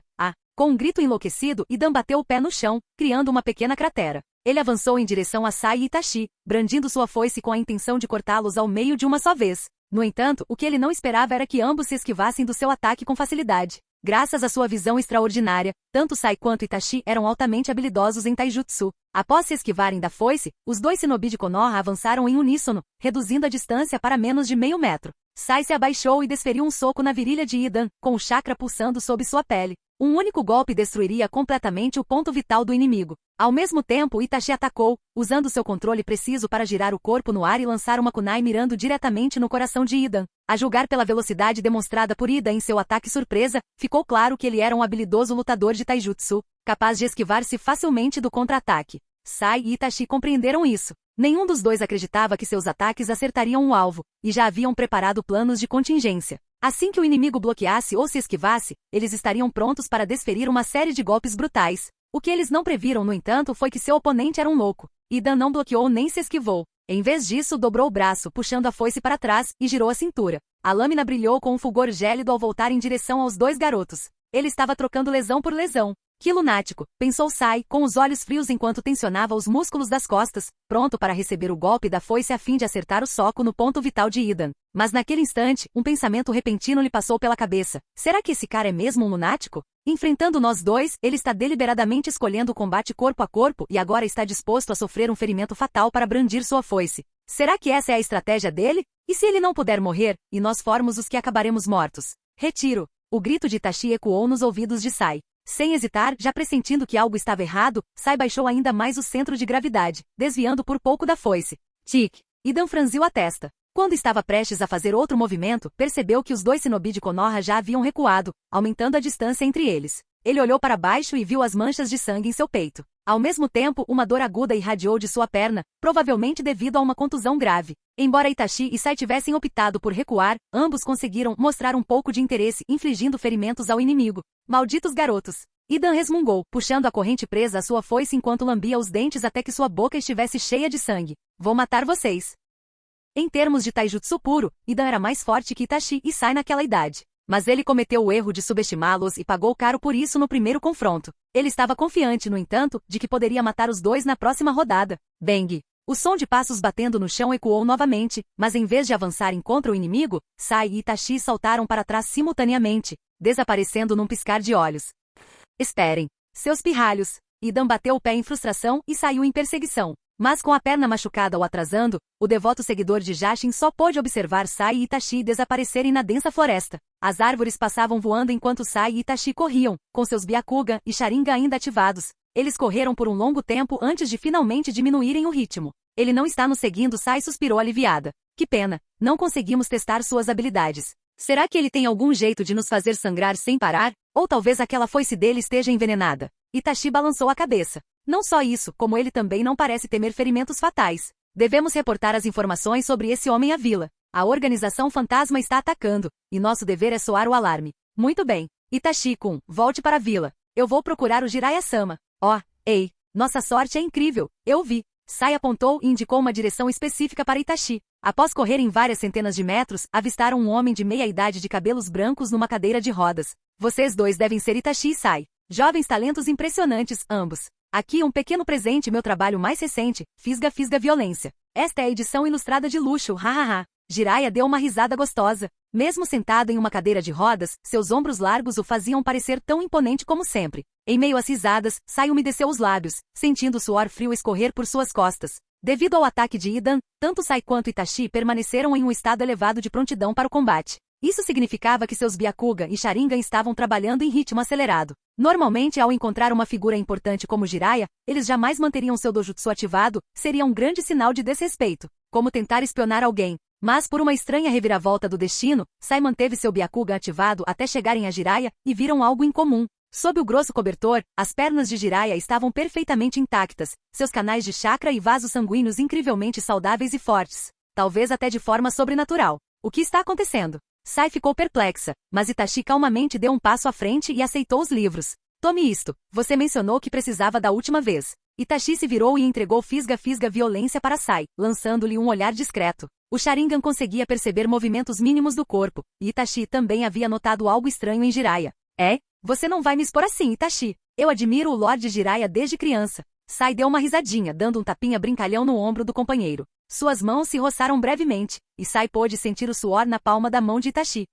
Com um grito enlouquecido, Idan bateu o pé no chão, criando uma pequena cratera. Ele avançou em direção a Sai e Itachi, brandindo sua foice com a intenção de cortá-los ao meio de uma só vez. No entanto, o que ele não esperava era que ambos se esquivassem do seu ataque com facilidade. Graças à sua visão extraordinária, tanto Sai quanto Itachi eram altamente habilidosos em taijutsu. Após se esquivarem da foice, os dois shinobi de Konoha avançaram em uníssono, reduzindo a distância para menos de meio metro. Sai se abaixou e desferiu um soco na virilha de Idan, com o chakra pulsando sob sua pele. Um único golpe destruiria completamente o ponto vital do inimigo. Ao mesmo tempo, Itachi atacou, usando seu controle preciso para girar o corpo no ar e lançar uma kunai mirando diretamente no coração de Idan. A julgar pela velocidade demonstrada por Idan em seu ataque surpresa, ficou claro que ele era um habilidoso lutador de taijutsu, capaz de esquivar-se facilmente do contra-ataque. Sai e Itachi compreenderam isso. Nenhum dos dois acreditava que seus ataques acertariam o alvo, e já haviam preparado planos de contingência. Assim que o inimigo bloqueasse ou se esquivasse, eles estariam prontos para desferir uma série de golpes brutais. O que eles não previram, no entanto, foi que seu oponente era um louco. Idan não bloqueou nem se esquivou. Em vez disso, dobrou o braço, puxando a foice para trás, e girou a cintura. A lâmina brilhou com um fulgor gélido ao voltar em direção aos dois garotos. Ele estava trocando lesão por lesão. Que lunático, pensou Sai, com os olhos frios enquanto tensionava os músculos das costas, pronto para receber o golpe da foice a fim de acertar o soco no ponto vital de Idan. Mas naquele instante, um pensamento repentino lhe passou pela cabeça. Será que esse cara é mesmo um lunático? Enfrentando nós dois, ele está deliberadamente escolhendo o combate corpo a corpo e agora está disposto a sofrer um ferimento fatal para brandir sua foice. Será que essa é a estratégia dele? E se ele não puder morrer, e nós formos os que acabaremos mortos? Retiro! O grito de Itachi ecoou nos ouvidos de Sai. Sem hesitar, já pressentindo que algo estava errado, Sai baixou ainda mais o centro de gravidade, desviando por pouco da foice. Tic! Idan franziu a testa. Quando estava prestes a fazer outro movimento, percebeu que os dois shinobi de Konoha já haviam recuado, aumentando a distância entre eles. Ele olhou para baixo e viu as manchas de sangue em seu peito. Ao mesmo tempo, uma dor aguda irradiou de sua perna, provavelmente devido a uma contusão grave. Embora Itachi e Sai tivessem optado por recuar, ambos conseguiram mostrar um pouco de interesse, infligindo ferimentos ao inimigo. Malditos garotos! Idan resmungou, puxando a corrente presa à sua foice enquanto lambia os dentes até que sua boca estivesse cheia de sangue. Vou matar vocês! Em termos de taijutsu puro, Idan era mais forte que Itachi e Sai naquela idade. Mas ele cometeu o erro de subestimá-los e pagou caro por isso no primeiro confronto. Ele estava confiante, no entanto, de que poderia matar os dois na próxima rodada. Bang! O som de passos batendo no chão ecoou novamente, mas em vez de avançarem contra o inimigo, Sai e Itachi saltaram para trás simultaneamente, desaparecendo num piscar de olhos. Esperem! Seus pirralhos! Idan bateu o pé em frustração e saiu em perseguição. Mas com a perna machucada ou atrasando, o devoto seguidor de Jashin só pôde observar Sai e Itachi desaparecerem na densa floresta. As árvores passavam voando enquanto Sai e Itachi corriam, com seus Byakugan e Sharingan ainda ativados. Eles correram por um longo tempo antes de finalmente diminuírem o ritmo. Ele não está nos seguindo, Sai suspirou aliviada. Que pena, não conseguimos testar suas habilidades. Será que ele tem algum jeito de nos fazer sangrar sem parar? Ou talvez aquela foice dele esteja envenenada? Itachi balançou a cabeça. Não só isso, como ele também não parece temer ferimentos fatais. Devemos reportar as informações sobre esse homem à vila. A organização fantasma está atacando, e nosso dever é soar o alarme. Muito bem. Itachi-kun, volte para a vila. Eu vou procurar o Jiraiya-sama. Ei, nossa sorte é incrível. Eu vi. Sai apontou e indicou uma direção específica para Itachi. Após correrem várias centenas de metros, avistaram um homem de meia idade de cabelos brancos numa cadeira de rodas. Vocês dois devem ser Itachi e Sai. Jovens talentos impressionantes, ambos. Aqui um pequeno presente, meu trabalho mais recente, Fisga Violência. Esta é a edição ilustrada de luxo, hahaha. Jiraiya deu uma risada gostosa. Mesmo sentado em uma cadeira de rodas, seus ombros largos o faziam parecer tão imponente como sempre. Em meio às risadas, Sai umedeceu os lábios, sentindo o suor frio escorrer por suas costas. Devido ao ataque de Idan, tanto Sai quanto Itachi permaneceram em um estado elevado de prontidão para o combate. Isso significava que seus Byakugan e Sharingan estavam trabalhando em ritmo acelerado. Normalmente, ao encontrar uma figura importante como Jiraiya, eles jamais manteriam seu dojutsu ativado, seria um grande sinal de desrespeito, como tentar espionar alguém. Mas por uma estranha reviravolta do destino, Sai manteve seu Byakugan ativado até chegarem a Jiraiya e viram algo incomum. Sob o grosso cobertor, as pernas de Jiraiya estavam perfeitamente intactas, seus canais de chakra e vasos sanguíneos incrivelmente saudáveis e fortes, talvez até de forma sobrenatural. O que está acontecendo? Sai ficou perplexa, mas Itachi calmamente deu um passo à frente e aceitou os livros. Tome isto, você mencionou que precisava da última vez. Itachi se virou e entregou Fisga Violência para Sai, lançando-lhe um olhar discreto. O Sharingan conseguia perceber movimentos mínimos do corpo, e Itachi também havia notado algo estranho em Jiraiya. Você não vai me expor assim, Itachi. Eu admiro o Lorde Jiraiya desde criança. Sai deu uma risadinha, dando um tapinha brincalhão no ombro do companheiro. Suas mãos se roçaram brevemente, e Sai pôde sentir o suor na palma da mão de Itachi.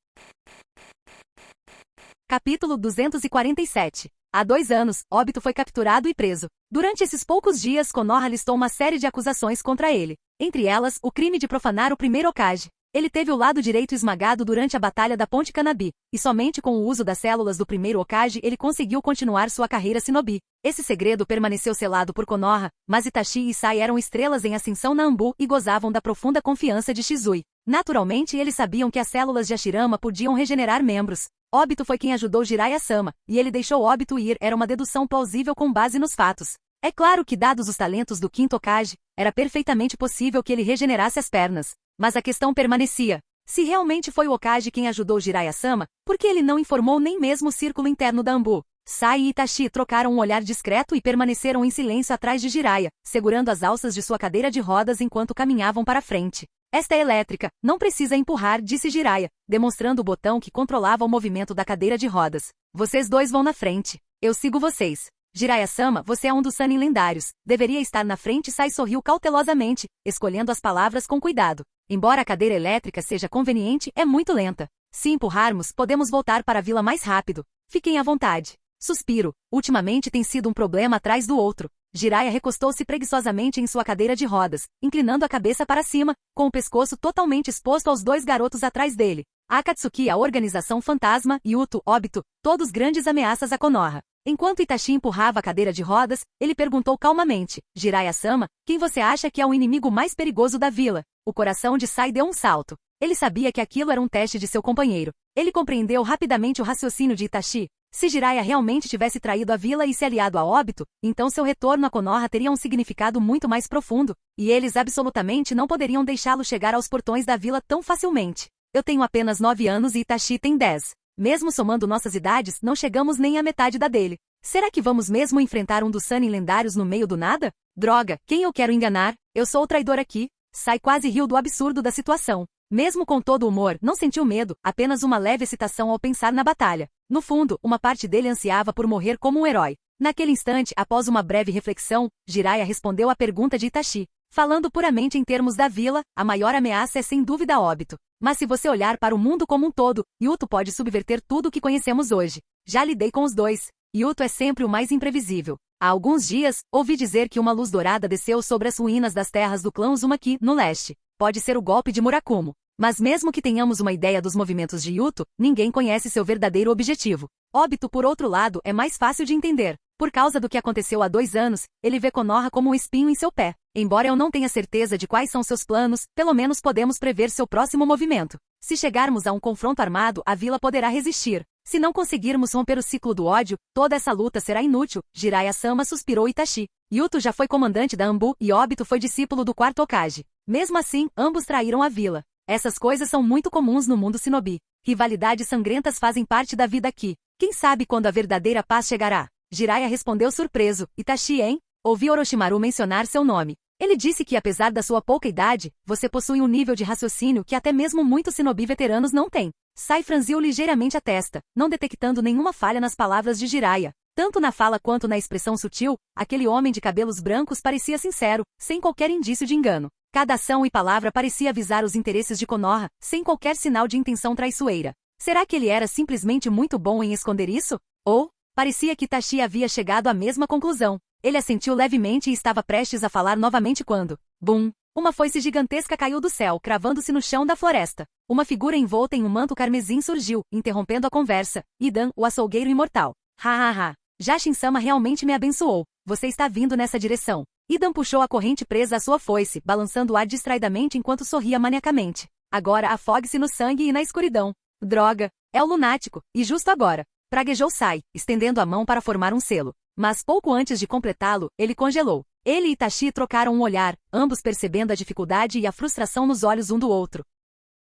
Capítulo 247. Há 2 anos, Obito foi capturado e preso. Durante esses poucos dias, Konoha listou uma série de acusações contra ele. Entre elas, o crime de profanar o primeiro Hokage. Ele teve o lado direito esmagado durante a Batalha da Ponte Kanabi, e somente com o uso das células do primeiro Hokage ele conseguiu continuar sua carreira shinobi. Esse segredo permaneceu selado por Konoha, mas Itachi e Sai eram estrelas em ascensão na Anbu e gozavam da profunda confiança de Shizui. Naturalmente, eles sabiam que as células de Hashirama podiam regenerar membros. Obito foi quem ajudou Jiraiya-sama, e ele deixou Obito ir era uma dedução plausível com base nos fatos. É claro que, dados os talentos do quinto Hokage, era perfeitamente possível que ele regenerasse as pernas. Mas a questão permanecia. Se realmente foi o Hokage quem ajudou Jiraiya-sama, por que ele não informou nem mesmo o círculo interno da Anbu? Sai e Itachi trocaram um olhar discreto e permaneceram em silêncio atrás de Jiraiya, segurando as alças de sua cadeira de rodas enquanto caminhavam para frente. Esta é elétrica, não precisa empurrar, disse Jiraiya, demonstrando o botão que controlava o movimento da cadeira de rodas. Vocês dois vão na frente. Eu sigo vocês. Jiraiya-sama, você é um dos Sannin lendários. Deveria estar na frente. Sai sorriu cautelosamente, escolhendo as palavras com cuidado. Embora a cadeira elétrica seja conveniente, é muito lenta. Se empurrarmos, podemos voltar para a vila mais rápido. Fiquem à vontade. Suspiro. Ultimamente tem sido um problema atrás do outro. Jiraiya recostou-se preguiçosamente em sua cadeira de rodas, inclinando a cabeça para cima, com o pescoço totalmente exposto aos 2 garotos atrás dele. Akatsuki, a Organização Fantasma, e Uto, Obito, todos grandes ameaças a Konoha. Enquanto Itachi empurrava a cadeira de rodas, ele perguntou calmamente, Jiraiya-sama, quem você acha que é o inimigo mais perigoso da vila? O coração de Sai deu um salto. Ele sabia que aquilo era um teste de seu companheiro. Ele compreendeu rapidamente o raciocínio de Itachi. Se Jiraiya realmente tivesse traído a vila e se aliado a Obito, então seu retorno a Konoha teria um significado muito mais profundo, e eles absolutamente não poderiam deixá-lo chegar aos portões da vila tão facilmente. Eu tenho apenas 9 anos e Itachi tem 10. Mesmo somando nossas idades, não chegamos nem à metade da dele. Será que vamos mesmo enfrentar um dos Sannin lendários no meio do nada? Droga, quem eu quero enganar? Eu sou o traidor aqui. Sai quase riu do absurdo da situação. Mesmo com todo o humor, não sentiu medo, apenas uma leve excitação ao pensar na batalha. No fundo, uma parte dele ansiava por morrer como um herói. Naquele instante, após uma breve reflexão, Jiraiya respondeu à pergunta de Itachi. Falando puramente em termos da vila, a maior ameaça é sem dúvida Obito. Mas se você olhar para o mundo como um todo, Yuto pode subverter tudo o que conhecemos hoje. Já lidei com os dois. Yuto é sempre o mais imprevisível. Há alguns dias, ouvi dizer que uma luz dourada desceu sobre as ruínas das terras do clã Uzumaki, no leste. Pode ser o golpe de Murakumo. Mas mesmo que tenhamos uma ideia dos movimentos de Yuto, ninguém conhece seu verdadeiro objetivo. Obito, por outro lado, é mais fácil de entender. Por causa do que aconteceu há 2 anos, ele vê Konoha como um espinho em seu pé. Embora eu não tenha certeza de quais são seus planos, pelo menos podemos prever seu próximo movimento. Se chegarmos a um confronto armado, a vila poderá resistir. Se não conseguirmos romper o ciclo do ódio, toda essa luta será inútil. Jiraiya-sama suspirou Itachi. Yuto já foi comandante da Anbu e Obito foi discípulo do 4º Hokage. Mesmo assim, ambos traíram a vila. Essas coisas são muito comuns no mundo shinobi. Rivalidades sangrentas fazem parte da vida aqui. Quem sabe quando a verdadeira paz chegará? Jiraiya respondeu surpreso. Itachi, hein? Ouvi Orochimaru mencionar seu nome. Ele disse que apesar da sua pouca idade, você possui um nível de raciocínio que até mesmo muitos shinobi veteranos não têm. Sai franziu ligeiramente a testa, não detectando nenhuma falha nas palavras de Jiraiya. Tanto na fala quanto na expressão sutil, aquele homem de cabelos brancos parecia sincero, sem qualquer indício de engano. Cada ação e palavra parecia avisar os interesses de Konoha, sem qualquer sinal de intenção traiçoeira. Será que ele era simplesmente muito bom em esconder isso? Ou, parecia que Itachi havia chegado à mesma conclusão. Ele assentiu levemente e estava prestes a falar novamente quando, bum, uma foice gigantesca caiu do céu, cravando-se no chão da floresta. Uma figura envolta em um manto carmesim surgiu, interrompendo a conversa. Idan, o açougueiro imortal. Ha. Jashin-sama realmente me abençoou. Você está vindo nessa direção. Idan puxou a corrente presa à sua foice, balançando o ar distraidamente enquanto sorria maniacamente. Agora afogue-se no sangue e na escuridão. Droga, é o lunático, e justo agora. Praguejou Sai, estendendo a mão para formar um selo. Mas pouco antes de completá-lo, ele congelou. Ele e Itachi trocaram um olhar, ambos percebendo a dificuldade e a frustração nos olhos um do outro.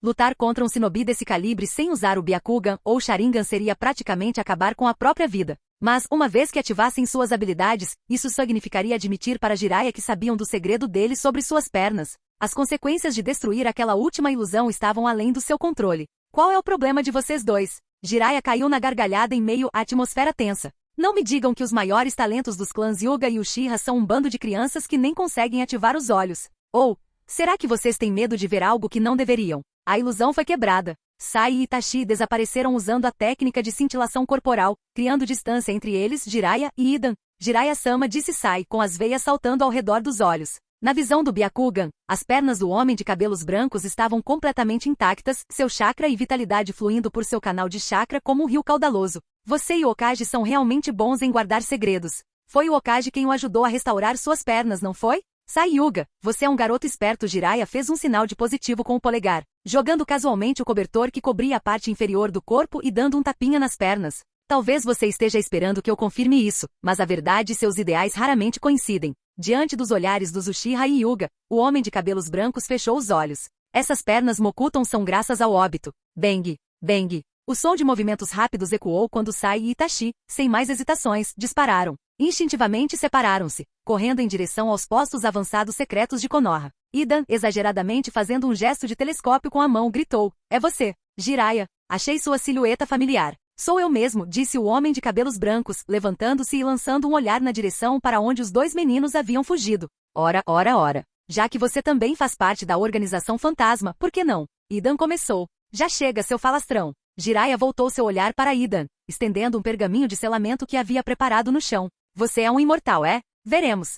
Lutar contra um shinobi desse calibre sem usar o Byakugan ou Sharingan seria praticamente acabar com a própria vida. Mas, uma vez que ativassem suas habilidades, isso significaria admitir para Jiraiya que sabiam do segredo dele sobre suas pernas. As consequências de destruir aquela última ilusão estavam além do seu controle. Qual é o problema de vocês dois? Jiraiya caiu na gargalhada em meio à atmosfera tensa. Não me digam que os maiores talentos dos clãs Hyuga e Uchiha são um bando de crianças que nem conseguem ativar os olhos. Ou, será que vocês têm medo de ver algo que não deveriam? A ilusão foi quebrada. Sai e Itachi desapareceram usando a técnica de cintilação corporal, criando distância entre eles, Jiraiya e Idan. Jiraiya-sama, disse Sai, com as veias saltando ao redor dos olhos. Na visão do Byakugan, as pernas do homem de cabelos brancos estavam completamente intactas, seu chakra e vitalidade fluindo por seu canal de chakra como um rio caudaloso. Você e o Hokage são realmente bons em guardar segredos. Foi o Hokage quem o ajudou a restaurar suas pernas, não foi? Sai Hyuga, você é um garoto esperto. Jiraiya fez um sinal de positivo com o polegar, jogando casualmente o cobertor que cobria a parte inferior do corpo e dando um tapinha nas pernas. Talvez você esteja esperando que eu confirme isso, mas a verdade e seus ideais raramente coincidem. Diante dos olhares dos Uchiha e Hyuga, o homem de cabelos brancos fechou os olhos. Essas pernas Mokuton são graças ao óbito. Bang, bang. O som de movimentos rápidos ecoou quando Sai e Itachi, sem mais hesitações, dispararam. Instintivamente separaram-se, correndo em direção aos postos avançados secretos de Konoha. Idan, exageradamente fazendo um gesto de telescópio com a mão, gritou: "É você, Jiraiya. Achei sua silhueta familiar." "Sou eu mesmo", disse o homem de cabelos brancos, levantando-se e lançando um olhar na direção para onde os dois meninos haviam fugido. Ora. Já que você também faz parte da Organização Fantasma, por que não?" Idan começou. "Já chega, seu falastrão." Jiraiya voltou seu olhar para Idan, estendendo um pergaminho de selamento que havia preparado no chão. "Você é um imortal, é? Veremos."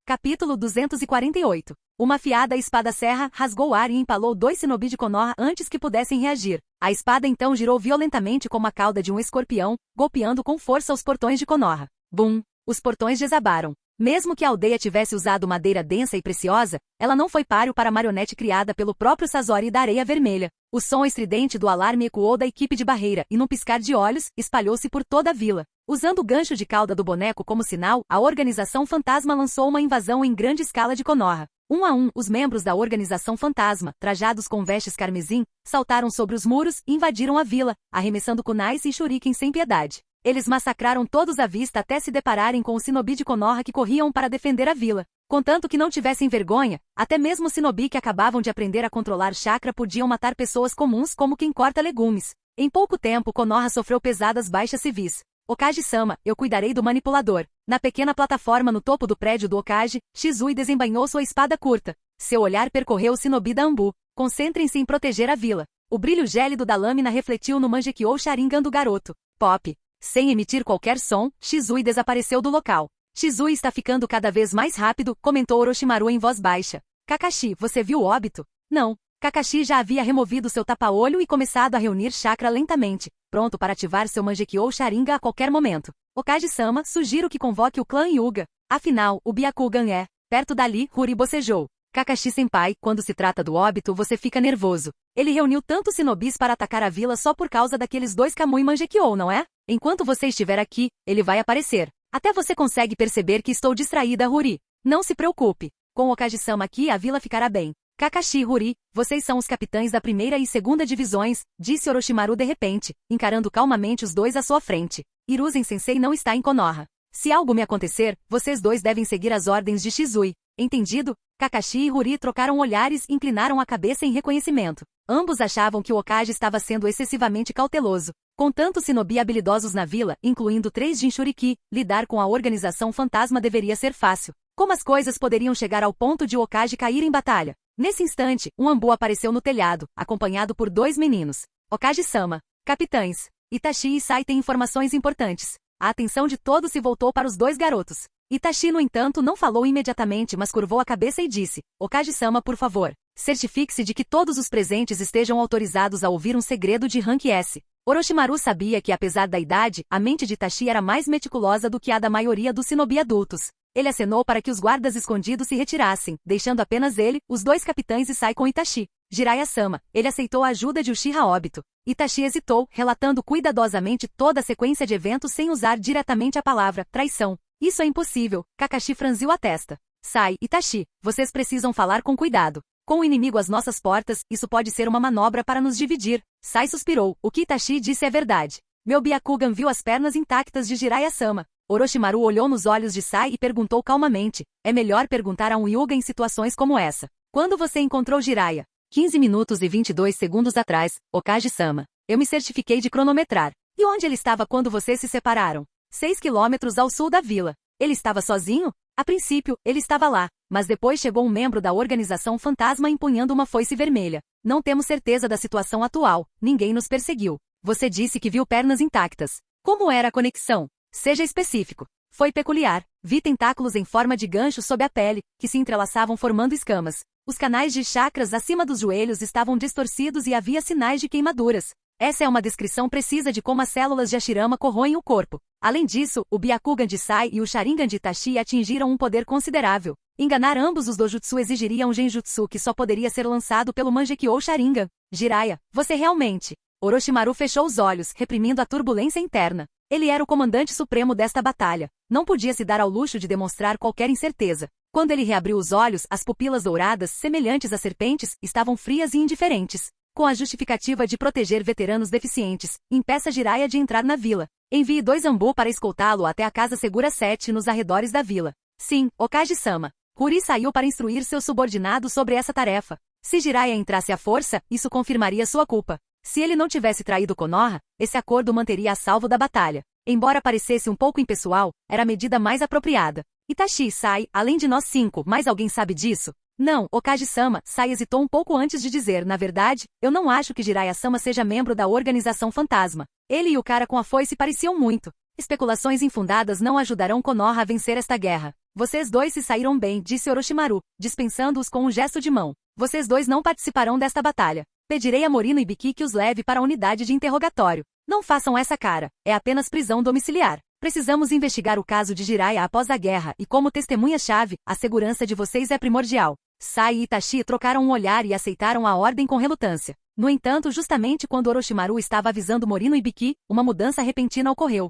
Capítulo 248. Uma afiada espada-serra rasgou o ar e empalou dois shinobi de Konoha antes que pudessem reagir. A espada então girou violentamente como a cauda de um escorpião, golpeando com força os portões de Konoha. Bum! Os portões desabaram. Mesmo que a aldeia tivesse usado madeira densa e preciosa, ela não foi páreo para a marionete criada pelo próprio Sasori da Areia Vermelha. O som estridente do alarme ecoou da equipe de barreira e, num piscar de olhos, espalhou-se por toda a vila. Usando o gancho de cauda do boneco como sinal, a Organização Fantasma lançou uma invasão em grande escala de Konoha. Um a um, os membros da Organização Fantasma, trajados com vestes carmesim, saltaram sobre os muros e invadiram a vila, arremessando kunais e shurikens sem piedade. Eles massacraram todos à vista até se depararem com os shinobi de Konoha que corriam para defender a vila. Contanto que não tivessem vergonha, até mesmo os shinobi que acabavam de aprender a controlar chakra podiam matar pessoas comuns como quem corta legumes. Em pouco tempo, Konoha sofreu pesadas baixas civis. "Okage-sama, eu cuidarei do manipulador." Na pequena plataforma no topo do prédio do Okage, Shizui desembainhou sua espada curta. Seu olhar percorreu o shinobi da Anbu. "Concentrem-se em proteger a vila." O brilho gélido da lâmina refletiu no Mangekyou Sharingan do garoto. Pop. Sem emitir qualquer som, Shizui desapareceu do local. "Shizui está ficando cada vez mais rápido", comentou Orochimaru em voz baixa. "Kakashi, você viu o óbito?" Não. Kakashi já havia removido seu tapa-olho e começado a reunir chakra lentamente, pronto para ativar seu Mangekyou Sharingan a qualquer momento. "Okage-sama, sugiro que convoque o clã Hyuga. Afinal, o Byakugan é." Perto dali, Huri bocejou. "Kakashi-senpai, quando se trata do óbito você fica nervoso. Ele reuniu tantos shinobis para atacar a vila só por causa daqueles dois Kamui Mangekyou, não é? Enquanto você estiver aqui, ele vai aparecer. Até você consegue perceber que estou distraída, Huri. Não se preocupe. Com o Okage-sama aqui a vila ficará bem." "Kakashi e Huri, vocês são os capitães da primeira e segunda divisões", disse Orochimaru de repente, encarando calmamente os dois à sua frente. "Hiruzen-sensei não está em Konoha. Se algo me acontecer, vocês dois devem seguir as ordens de Shizui. Entendido?" Kakashi e Huri trocaram olhares e inclinaram a cabeça em reconhecimento. Ambos achavam que o Okage estava sendo excessivamente cauteloso. Com tantos shinobi habilidosos na vila, incluindo 3 Jinchuriki, lidar com a Organização Fantasma deveria ser fácil. Como as coisas poderiam chegar ao ponto de o Okage cair em batalha? Nesse instante, um Anbu apareceu no telhado, acompanhado por 2 meninos. "Okage-sama, capitães, Itachi e Sai têm informações importantes." A atenção de todos se voltou para os 2 garotos. Itachi, no entanto, não falou imediatamente, mas curvou a cabeça e disse: "Okage-sama, por favor, certifique-se de que todos os presentes estejam autorizados a ouvir um segredo de rank S." Orochimaru sabia que, apesar da idade, a mente de Itachi era mais meticulosa do que a da maioria dos shinobi adultos. Ele acenou para que os guardas escondidos se retirassem, deixando apenas ele, os 2 capitães e Sai com Itachi. "Jiraiya-sama, ele aceitou a ajuda de Uchiha Obito." Itachi hesitou, relatando cuidadosamente toda a sequência de eventos sem usar diretamente a palavra traição. "Isso é impossível." Kakashi franziu a testa. "Sai, Itachi, vocês precisam falar com cuidado. Com o inimigo às nossas portas, isso pode ser uma manobra para nos dividir." Sai suspirou. "O que Itachi disse é verdade. Meu Byakugan viu as pernas intactas de Jiraiya-sama." Orochimaru olhou nos olhos de Sai e perguntou calmamente: "É melhor perguntar a um Hyuga em situações como essa. Quando você encontrou Jiraiya?" 15 minutos e 22 segundos atrás, Okage-sama. Eu me certifiquei de cronometrar. "E onde ele estava quando vocês se separaram?" 6 quilômetros ao sul da vila. Ele estava sozinho? A princípio, ele estava lá, mas depois chegou um membro da organização fantasma empunhando uma foice vermelha. Não temos certeza da situação atual, ninguém nos perseguiu. Você disse que viu pernas intactas. Como era a conexão? Seja específico. Foi peculiar. Vi tentáculos em forma de gancho sob a pele, que se entrelaçavam formando escamas. Os canais de chakras acima dos joelhos estavam distorcidos e havia sinais de queimaduras. Essa é uma descrição precisa de como as células de Hashirama corroem o corpo. Além disso, o Byakugan de Sai e o Sharingan de Itachi atingiram um poder considerável. Enganar ambos os dojutsu exigiria um genjutsu que só poderia ser lançado pelo Mangekyou Sharingan. Jiraiya, você realmente... Orochimaru fechou os olhos, reprimindo a turbulência interna. Ele era o comandante supremo desta batalha. Não podia se dar ao luxo de demonstrar qualquer incerteza. Quando ele reabriu os olhos, as pupilas douradas, semelhantes a serpentes, estavam frias e indiferentes. Com a justificativa de proteger veteranos deficientes, impeça Jiraiya de entrar na vila. Envie 2 Anbu para escoltá-lo até a Casa Segura 7 nos arredores da vila. Sim, Okage-sama. Huri saiu para instruir seu subordinado sobre essa tarefa. Se Jiraiya entrasse à força, isso confirmaria sua culpa. Se ele não tivesse traído Konoha, esse acordo manteria a salvo da batalha. Embora parecesse um pouco impessoal, era a medida mais apropriada. Itachi e Sai, além de nós 5, mais alguém sabe disso? Não, Okage-sama, Sai hesitou um pouco antes de dizer, na verdade, eu não acho que Jiraiya-sama seja membro da organização fantasma. Ele e o cara com a foice pareciam muito. Especulações infundadas não ajudarão Konoha a vencer esta guerra. Vocês dois se saíram bem, disse Orochimaru, dispensando-os com um gesto de mão. Vocês dois não participarão desta batalha. Pedirei a Morino e Biki que os leve para a unidade de interrogatório. Não façam essa cara, é apenas prisão domiciliar. Precisamos investigar o caso de Jiraiya após a guerra e como testemunha-chave, a segurança de vocês é primordial. Sai e Itachi trocaram um olhar e aceitaram a ordem com relutância. No entanto, justamente quando Orochimaru estava avisando Morino e Biki, uma mudança repentina ocorreu.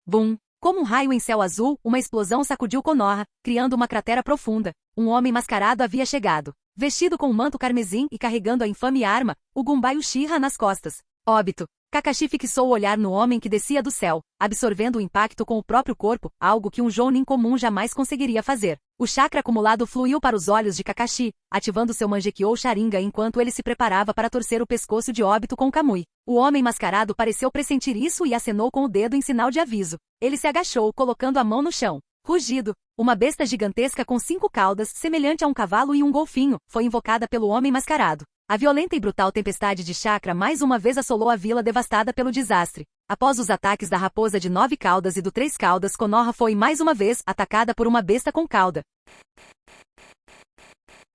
Bum! Como um raio em céu azul, uma explosão sacudiu Konoha, criando uma cratera profunda. Um homem mascarado havia chegado. Vestido com um manto carmesim e carregando a infame arma, o Gunbai Uchiha nas costas. Óbito. Kakashi fixou o olhar no homem que descia do céu, absorvendo o impacto com o próprio corpo, algo que um Jounin comum jamais conseguiria fazer. O chakra acumulado fluiu para os olhos de Kakashi, ativando seu Mangekyou Sharingan enquanto ele se preparava para torcer o pescoço de Óbito com Kamui. O homem mascarado pareceu pressentir isso e acenou com o dedo em sinal de aviso. Ele se agachou, colocando a mão no chão. Rugido. Uma besta gigantesca com 5 caudas, semelhante a um cavalo e um golfinho, foi invocada pelo homem mascarado. A violenta e brutal tempestade de chakra mais uma vez assolou a vila devastada pelo desastre. Após os ataques da raposa de 9 caudas e do 3 caudas, Konoha foi mais uma vez atacada por uma besta com cauda.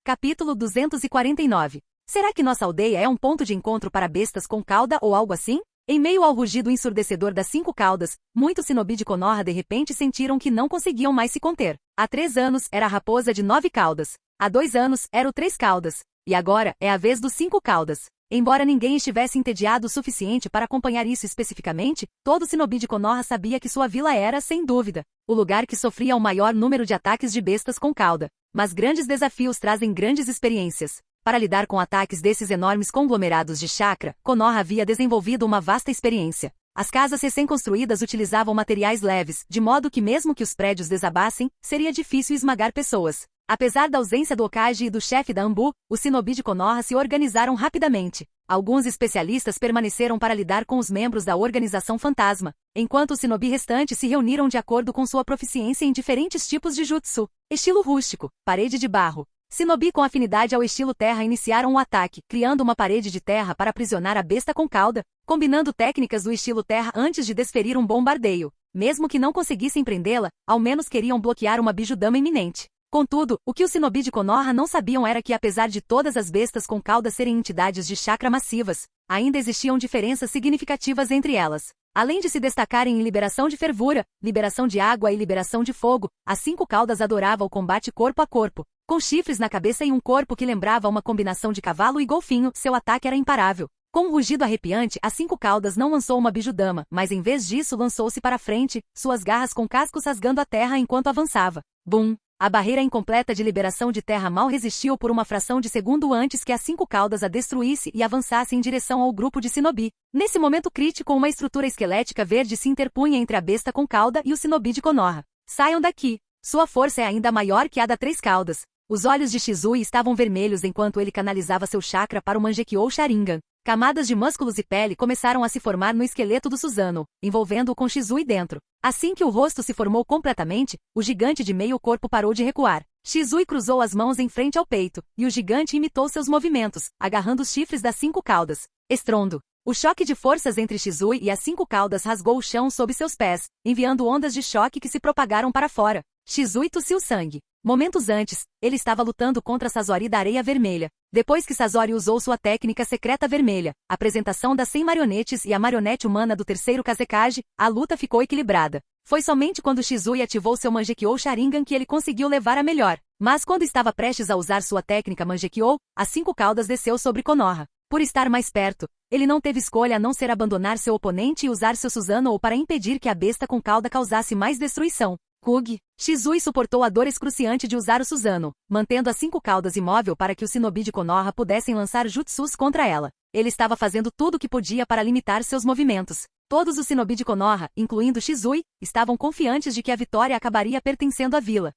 Capítulo 249. Será que nossa aldeia é um ponto de encontro para bestas com cauda ou algo assim? Em meio ao rugido ensurdecedor das 5 caudas, muitos shinobi de Konoha de repente sentiram que não conseguiam mais se conter. Há 3 anos, era a raposa de 9 caudas. Há 2 anos, era o 3 caudas. E agora, é a vez dos 5 caudas. Embora ninguém estivesse entediado o suficiente para acompanhar isso especificamente, todo shinobi de Konoha sabia que sua vila era, sem dúvida, o lugar que sofria o maior número de ataques de bestas com cauda. Mas grandes desafios trazem grandes experiências. Para lidar com ataques desses enormes conglomerados de chakra, Konoha havia desenvolvido uma vasta experiência. As casas recém-construídas utilizavam materiais leves, de modo que mesmo que os prédios desabassem, seria difícil esmagar pessoas. Apesar da ausência do Okage e do chefe da Anbu, os shinobi de Konoha se organizaram rapidamente. Alguns especialistas permaneceram para lidar com os membros da organização fantasma, enquanto os shinobi restantes se reuniram de acordo com sua proficiência em diferentes tipos de jutsu. Estilo rústico, parede de barro. Shinobi com afinidade ao estilo terra iniciaram o ataque, criando uma parede de terra para aprisionar a besta com cauda, combinando técnicas do estilo terra antes de desferir um bombardeio. Mesmo que não conseguissem prendê-la, ao menos queriam bloquear uma bijudama iminente. Contudo, o que os shinobi de Konoha não sabiam era que apesar de todas as bestas com cauda serem entidades de chakra massivas, ainda existiam diferenças significativas entre elas. Além de se destacarem em liberação de fervura, liberação de água e liberação de fogo, as 5 caudas adoravam o combate corpo a corpo. Com chifres na cabeça e um corpo que lembrava uma combinação de cavalo e golfinho, seu ataque era imparável. Com um rugido arrepiante, as 5 caudas não lançou uma bijudama, mas em vez disso lançou-se para frente, suas garras com cascos rasgando a terra enquanto avançava. Bum! A barreira incompleta de liberação de terra mal resistiu por uma fração de segundo antes que as 5 caudas a destruísse e avançasse em direção ao grupo de shinobi. Nesse momento crítico, uma estrutura esquelética verde se interpunha entre a besta com cauda e o shinobi de Konoha. Saiam daqui! Sua força é ainda maior que a da 3 caudas. Os olhos de Shizui estavam vermelhos enquanto ele canalizava seu chakra para o Mangekyou Sharingan. Camadas de músculos e pele começaram a se formar no esqueleto do Susanoo, envolvendo-o com Shizui dentro. Assim que o rosto se formou completamente, o gigante de meio corpo parou de recuar. Shizui cruzou as mãos em frente ao peito, e o gigante imitou seus movimentos, agarrando os chifres das 5 caudas. Estrondo. O choque de forças entre Shizui e as 5 caudas rasgou o chão sob seus pés, enviando ondas de choque que se propagaram para fora. Shizui tossiu sangue. Momentos antes, ele estava lutando contra Sasori da Areia Vermelha. Depois que Sasori usou sua técnica secreta vermelha, a apresentação das 100 marionetes e a marionete humana do terceiro Kazekage, a luta ficou equilibrada. Foi somente quando Shizui ativou seu Mangekyou Sharingan que ele conseguiu levar a melhor. Mas quando estava prestes a usar sua técnica Mangekyou, as 5 caudas desceu sobre Konoha. Por estar mais perto, ele não teve escolha a não ser abandonar seu oponente e usar seu Susanoo para impedir que a besta com cauda causasse mais destruição. Kug. Shizui suportou a dor excruciante de usar o Susanoo, mantendo as 5 caudas imóvel para que os shinobi de Konoha pudessem lançar jutsus contra ela. Ele estava fazendo tudo o que podia para limitar seus movimentos. Todos os shinobi de Konoha, incluindo Shizui, estavam confiantes de que a vitória acabaria pertencendo à vila.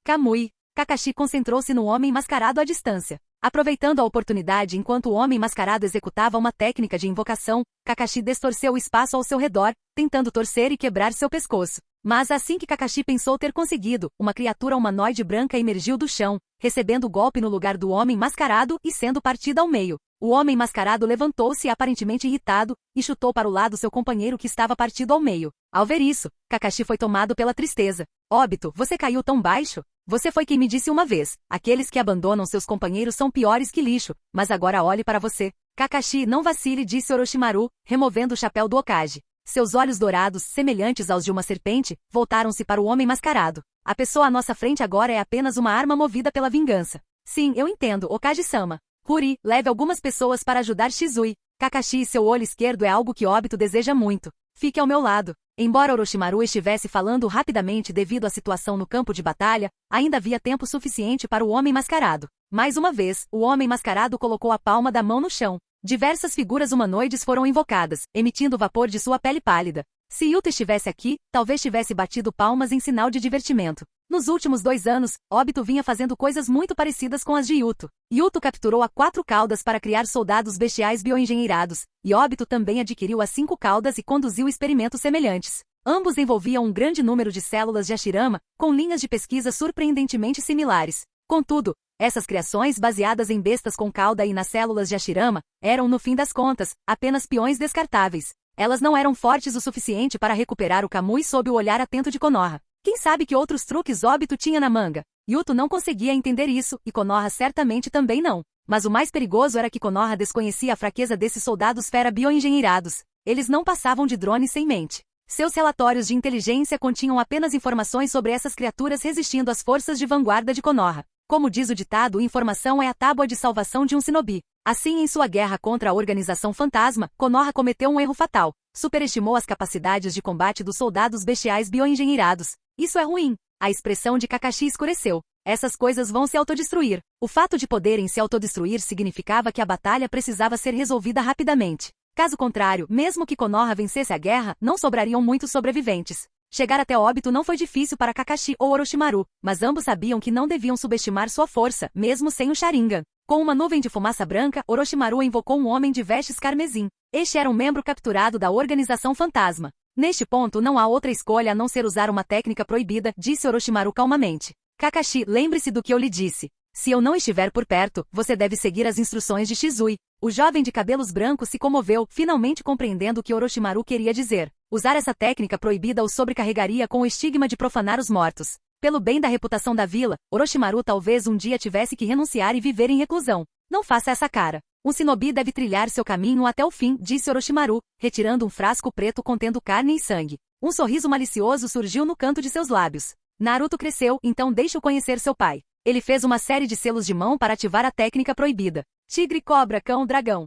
Kamui. Kakashi concentrou-se no homem mascarado à distância. Aproveitando a oportunidade enquanto o homem mascarado executava uma técnica de invocação, Kakashi distorceu o espaço ao seu redor, tentando torcer e quebrar seu pescoço. Mas assim que Kakashi pensou ter conseguido, uma criatura humanoide branca emergiu do chão, recebendo o golpe no lugar do homem mascarado e sendo partida ao meio. O homem mascarado levantou-se aparentemente irritado, e chutou para o lado seu companheiro que estava partido ao meio. Ao ver isso, Kakashi foi tomado pela tristeza. Obito, você caiu tão baixo? Você foi quem me disse uma vez, aqueles que abandonam seus companheiros são piores que lixo, mas agora olhe para você. Kakashi, não vacile, disse Orochimaru, removendo o chapéu do Hokage. Seus olhos dourados, semelhantes aos de uma serpente, voltaram-se para o homem mascarado. A pessoa à nossa frente agora é apenas uma arma movida pela vingança. Sim, eu entendo, Hokage-sama. Kuri, leve algumas pessoas para ajudar Shizui. Kakashi, seu olho esquerdo é algo que Obito deseja muito. Fique ao meu lado. Embora Orochimaru estivesse falando rapidamente devido à situação no campo de batalha, ainda havia tempo suficiente para o homem mascarado. Mais uma vez, o homem mascarado colocou a palma da mão no chão. Diversas figuras humanoides foram invocadas, emitindo vapor de sua pele pálida. Se Yuta estivesse aqui, talvez tivesse batido palmas em sinal de divertimento. Nos últimos 2 anos, Obito vinha fazendo coisas muito parecidas com as de Yuto. Yuto capturou a 4 caudas para criar soldados bestiais bioengenheirados, e Obito também adquiriu as 5 caudas e conduziu experimentos semelhantes. Ambos envolviam um grande número de células de Hashirama, com linhas de pesquisa surpreendentemente similares. Contudo, essas criações baseadas em bestas com cauda e nas células de Hashirama, eram no fim das contas, apenas peões descartáveis. Elas não eram fortes o suficiente para recuperar o Kamui sob o olhar atento de Konoha. Quem sabe que outros truques Obito tinha na manga? Yuto não conseguia entender isso, e Konoha certamente também não. Mas o mais perigoso era que Konoha desconhecia a fraqueza desses soldados fera bioengenheirados. Eles não passavam de drones sem mente. Seus relatórios de inteligência continham apenas informações sobre essas criaturas resistindo às forças de vanguarda de Konoha. Como diz o ditado, informação é a tábua de salvação de um shinobi. Assim, em sua guerra contra a Organização Fantasma, Konoha cometeu um erro fatal. Superestimou as capacidades de combate dos soldados bestiais bioengenheirados. Isso é ruim. A expressão de Kakashi escureceu. Essas coisas vão se autodestruir. O fato de poderem se autodestruir significava que a batalha precisava ser resolvida rapidamente. Caso contrário, mesmo que Konoha vencesse a guerra, não sobrariam muitos sobreviventes. Chegar até Obito não foi difícil para Kakashi ou Orochimaru, mas ambos sabiam que não deviam subestimar sua força, mesmo sem o Sharingan. Com uma nuvem de fumaça branca, Orochimaru invocou um homem de vestes carmesim. Este era um membro capturado da Organização Fantasma. Neste ponto não há outra escolha a não ser usar uma técnica proibida, disse Orochimaru calmamente. Kakashi, lembre-se do que eu lhe disse. Se eu não estiver por perto, você deve seguir as instruções de Shizui. O jovem de cabelos brancos se comoveu, finalmente compreendendo o que Orochimaru queria dizer. Usar essa técnica proibida o sobrecarregaria com o estigma de profanar os mortos. Pelo bem da reputação da vila, Orochimaru talvez um dia tivesse que renunciar e viver em reclusão. Não faça essa cara. Um shinobi deve trilhar seu caminho até o fim, disse Orochimaru, retirando um frasco preto contendo carne e sangue. Um sorriso malicioso surgiu no canto de seus lábios. Naruto cresceu, então deixe-o conhecer seu pai. Ele fez uma série de selos de mão para ativar a técnica proibida. Tigre, cobra, cão, dragão.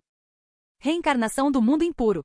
Reencarnação do mundo impuro.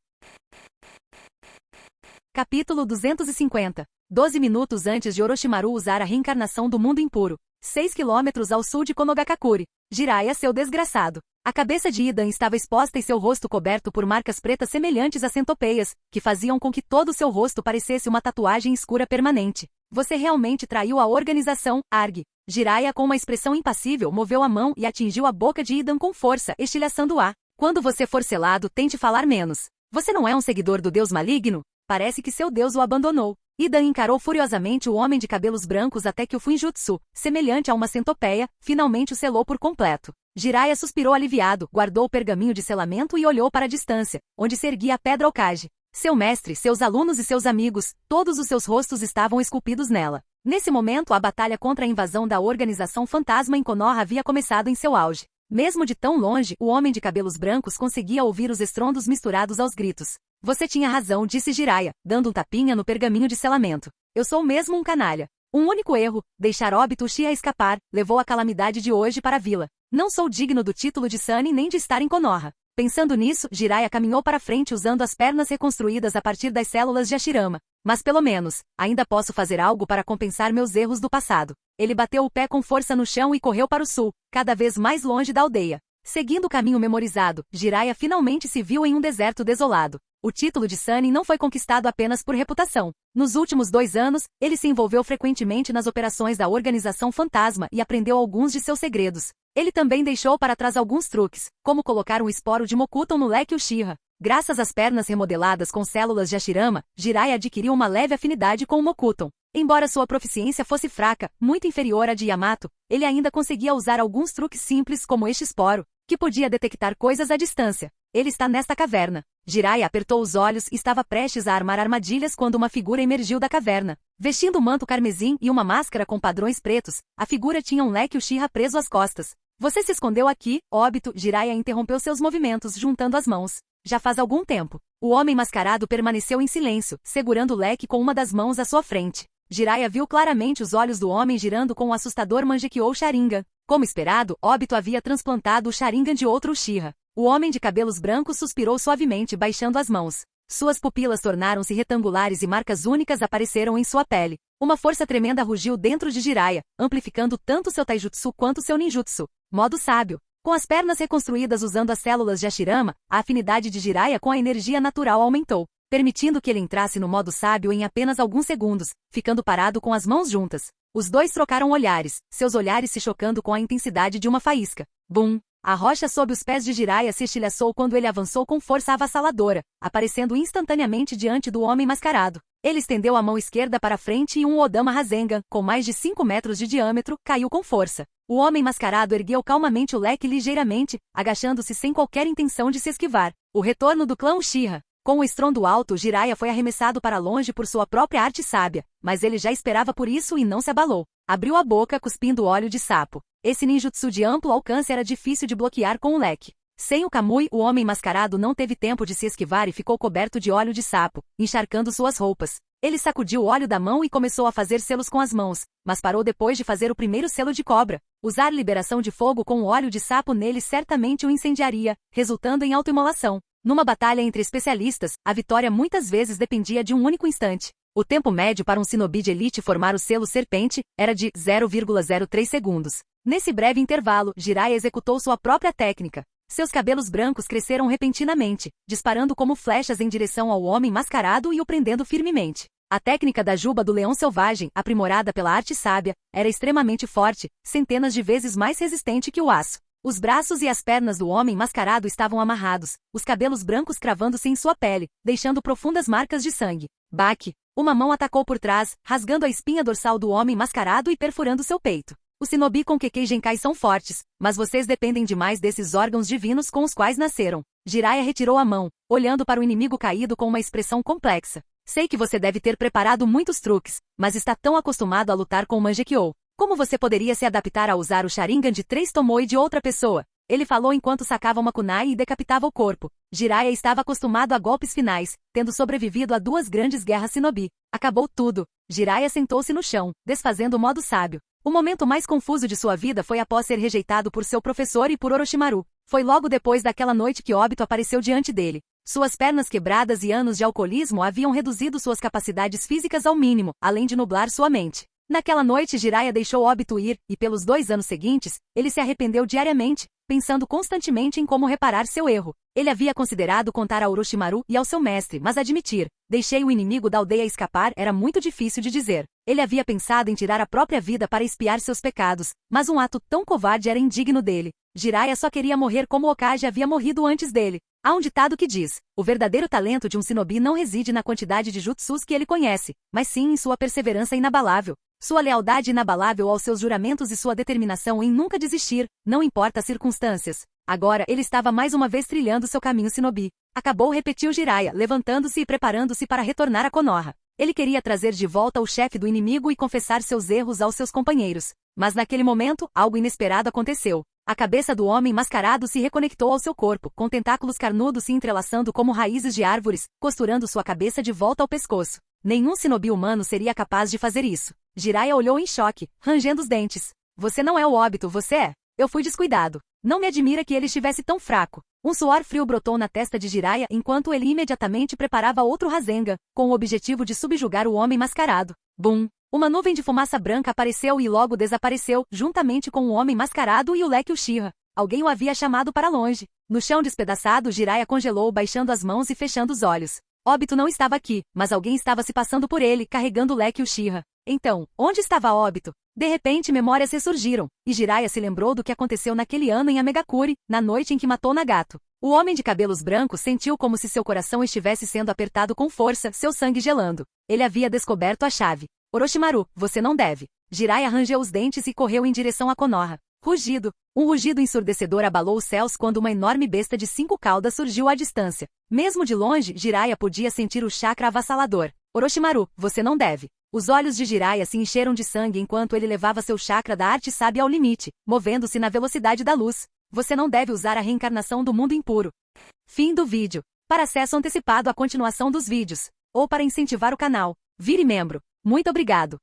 Capítulo 250. 12 minutos antes de Orochimaru usar a reencarnação do mundo impuro. 6 quilômetros ao sul de Konogakakure. Jiraiya, seu desgraçado. A cabeça de Idan estava exposta e seu rosto coberto por marcas pretas semelhantes a centopeias, que faziam com que todo o seu rosto parecesse uma tatuagem escura permanente. Você realmente traiu a organização, Arg. Jiraiya, com uma expressão impassível, moveu a mão e atingiu a boca de Idan com força, estilhaçando-a. Quando você for selado, tente falar menos. Você não é um seguidor do deus maligno? Parece que seu deus o abandonou. Ida encarou furiosamente o homem de cabelos brancos até que o Fuinjutsu, semelhante a uma centopeia, finalmente o selou por completo. Jiraiya suspirou aliviado, guardou o pergaminho de selamento e olhou para a distância, onde se erguia a pedra Hokage. Seu mestre, seus alunos e seus amigos, todos os seus rostos estavam esculpidos nela. Nesse momento, a batalha contra a invasão da Organização Fantasma em Konoha havia começado em seu auge. Mesmo de tão longe, o homem de cabelos brancos conseguia ouvir os estrondos misturados aos gritos. Você tinha razão, disse Jiraiya, dando um tapinha no pergaminho de selamento. Eu sou mesmo um canalha. Um único erro, deixar Obito Uchiha escapar, levou a calamidade de hoje para a vila. Não sou digno do título de Sannin nem de estar em Konoha. Pensando nisso, Jiraiya caminhou para frente usando as pernas reconstruídas a partir das células de Hashirama. Mas pelo menos, ainda posso fazer algo para compensar meus erros do passado. Ele bateu o pé com força no chão e correu para o sul, cada vez mais longe da aldeia. Seguindo o caminho memorizado, Jiraiya finalmente se viu em um deserto desolado. O título de Sannin não foi conquistado apenas por reputação. Nos últimos 2 anos, ele se envolveu frequentemente nas operações da Organização Fantasma e aprendeu alguns de seus segredos. Ele também deixou para trás alguns truques, como colocar um esporo de Mokuton no leque Uchiha. Graças às pernas remodeladas com células de Hashirama, Jiraiya adquiriu uma leve afinidade com o Mokuton. Embora sua proficiência fosse fraca, muito inferior à de Yamato, ele ainda conseguia usar alguns truques simples como este esporo, que podia detectar coisas à distância. Ele está nesta caverna. Jiraiya apertou os olhos e estava prestes a armar armadilhas quando uma figura emergiu da caverna. Vestindo um manto carmesim e uma máscara com padrões pretos, a figura tinha um leque Uchiha preso às costas. Você se escondeu aqui, Obito? Jiraiya interrompeu seus movimentos, juntando as mãos. Já faz algum tempo. O homem mascarado permaneceu em silêncio, segurando o leque com uma das mãos à sua frente. Jiraiya viu claramente os olhos do homem girando com o assustador Mangekyou Sharingan. Como esperado, Obito havia transplantado o Sharingan de outro Uchiha. O homem de cabelos brancos suspirou suavemente, baixando as mãos. Suas pupilas tornaram-se retangulares e marcas únicas apareceram em sua pele. Uma força tremenda rugiu dentro de Jiraiya, amplificando tanto seu taijutsu quanto seu ninjutsu. Modo sábio. Com as pernas reconstruídas usando as células de Hashirama, a afinidade de Jiraiya com a energia natural aumentou, permitindo que ele entrasse no modo sábio em apenas alguns segundos, ficando parado com as mãos juntas. Os dois trocaram olhares, seus olhares se chocando com a intensidade de uma faísca. Bum! A rocha sob os pés de Jiraiya se estilhaçou quando ele avançou com força avassaladora, aparecendo instantaneamente diante do homem mascarado. Ele estendeu a mão esquerda para frente e um Odama Rasengan, com mais de 5 metros de diâmetro, caiu com força. O homem mascarado ergueu calmamente o leque ligeiramente, agachando-se sem qualquer intenção de se esquivar. O retorno do clã Uchiha. Com o estrondo alto, Jiraiya foi arremessado para longe por sua própria arte sábia, mas ele já esperava por isso e não se abalou. Abriu a boca cuspindo óleo de sapo. Esse ninjutsu de amplo alcance era difícil de bloquear com o leque. Sem o Kamui, o homem mascarado não teve tempo de se esquivar e ficou coberto de óleo de sapo, encharcando suas roupas. Ele sacudiu o óleo da mão e começou a fazer selos com as mãos, mas parou depois de fazer o primeiro selo de cobra. Usar liberação de fogo com o óleo de sapo nele certamente o incendiaria, resultando em autoimolação. Numa batalha entre especialistas, a vitória muitas vezes dependia de um único instante. O tempo médio para um shinobi de elite formar o selo serpente era de 0,03 segundos. Nesse breve intervalo, Jiraiya executou sua própria técnica. Seus cabelos brancos cresceram repentinamente, disparando como flechas em direção ao homem mascarado e o prendendo firmemente. A técnica da juba do leão selvagem, aprimorada pela arte sábia, era extremamente forte, centenas de vezes mais resistente que o aço. Os braços e as pernas do homem mascarado estavam amarrados, os cabelos brancos cravando-se em sua pele, deixando profundas marcas de sangue. Baque! Uma mão atacou por trás, rasgando a espinha dorsal do homem mascarado e perfurando seu peito. Os shinobi com Kekkei Genkai são fortes, mas vocês dependem demais desses órgãos divinos com os quais nasceram. Jiraiya retirou a mão, olhando para o inimigo caído com uma expressão complexa. Sei que você deve ter preparado muitos truques, mas está tão acostumado a lutar com o Mangekyou. Como você poderia se adaptar a usar o Sharingan de 3 Tomoe de outra pessoa? Ele falou enquanto sacava uma kunai e decapitava o corpo. Jiraiya estava acostumado a golpes finais, tendo sobrevivido a 2 grandes guerras shinobi. Acabou tudo. Jiraiya sentou-se no chão, desfazendo o modo sábio. O momento mais confuso de sua vida foi após ser rejeitado por seu professor e por Orochimaru. Foi logo depois daquela noite que Obito apareceu diante dele. Suas pernas quebradas e anos de alcoolismo haviam reduzido suas capacidades físicas ao mínimo, além de nublar sua mente. Naquela noite Jiraiya deixou Obito ir, e pelos 2 anos seguintes, ele se arrependeu diariamente, pensando constantemente em como reparar seu erro. Ele havia considerado contar a Orochimaru e ao seu mestre, mas admitir, deixei o inimigo da aldeia escapar, era muito difícil de dizer. Ele havia pensado em tirar a própria vida para expiar seus pecados, mas um ato tão covarde era indigno dele. Jiraiya só queria morrer como Hokage havia morrido antes dele. Há um ditado que diz, o verdadeiro talento de um shinobi não reside na quantidade de jutsus que ele conhece, mas sim em sua perseverança inabalável. Sua lealdade inabalável aos seus juramentos e sua determinação em nunca desistir, não importa as circunstâncias. Agora ele estava mais uma vez trilhando seu caminho shinobi. Acabou, repetiu Jiraiya, levantando-se e preparando-se para retornar a Konoha. Ele queria trazer de volta o chefe do inimigo e confessar seus erros aos seus companheiros. Mas naquele momento, algo inesperado aconteceu. A cabeça do homem mascarado se reconectou ao seu corpo, com tentáculos carnudos se entrelaçando como raízes de árvores, costurando sua cabeça de volta ao pescoço. Nenhum shinobi humano seria capaz de fazer isso. Jiraiya olhou em choque, rangendo os dentes. Você não é o Obito, você é? Eu fui descuidado. Não me admira que ele estivesse tão fraco. Um suor frio brotou na testa de Jiraiya enquanto ele imediatamente preparava outro Rasengan, com o objetivo de subjugar o homem mascarado. Bum! Uma nuvem de fumaça branca apareceu e logo desapareceu, juntamente com o homem mascarado e o leque Uchiha. Alguém o havia chamado para longe. No chão despedaçado, Jiraiya congelou, baixando as mãos e fechando os olhos. Obito não estava aqui, mas alguém estava se passando por ele, carregando o leque Uchiha. Então, onde estava Obito? De repente memórias ressurgiram, e Jiraiya se lembrou do que aconteceu naquele ano em Amegakure, na noite em que matou Nagato. O homem de cabelos brancos sentiu como se seu coração estivesse sendo apertado com força, seu sangue gelando. Ele havia descoberto a chave. Orochimaru, você não deve. Jiraiya rangeu os dentes e correu em direção a Konoha. Rugido. Um rugido ensurdecedor abalou os céus quando uma enorme besta de 5 caudas surgiu à distância. Mesmo de longe, Jiraiya podia sentir o chakra avassalador. Orochimaru, você não deve. Os olhos de Jiraiya se encheram de sangue enquanto ele levava seu chakra da arte sábia ao limite, movendo-se na velocidade da luz. Você não deve usar a reencarnação do mundo impuro. Fim do vídeo. Para acesso antecipado à continuação dos vídeos, ou para incentivar o canal, vire membro. Muito obrigado.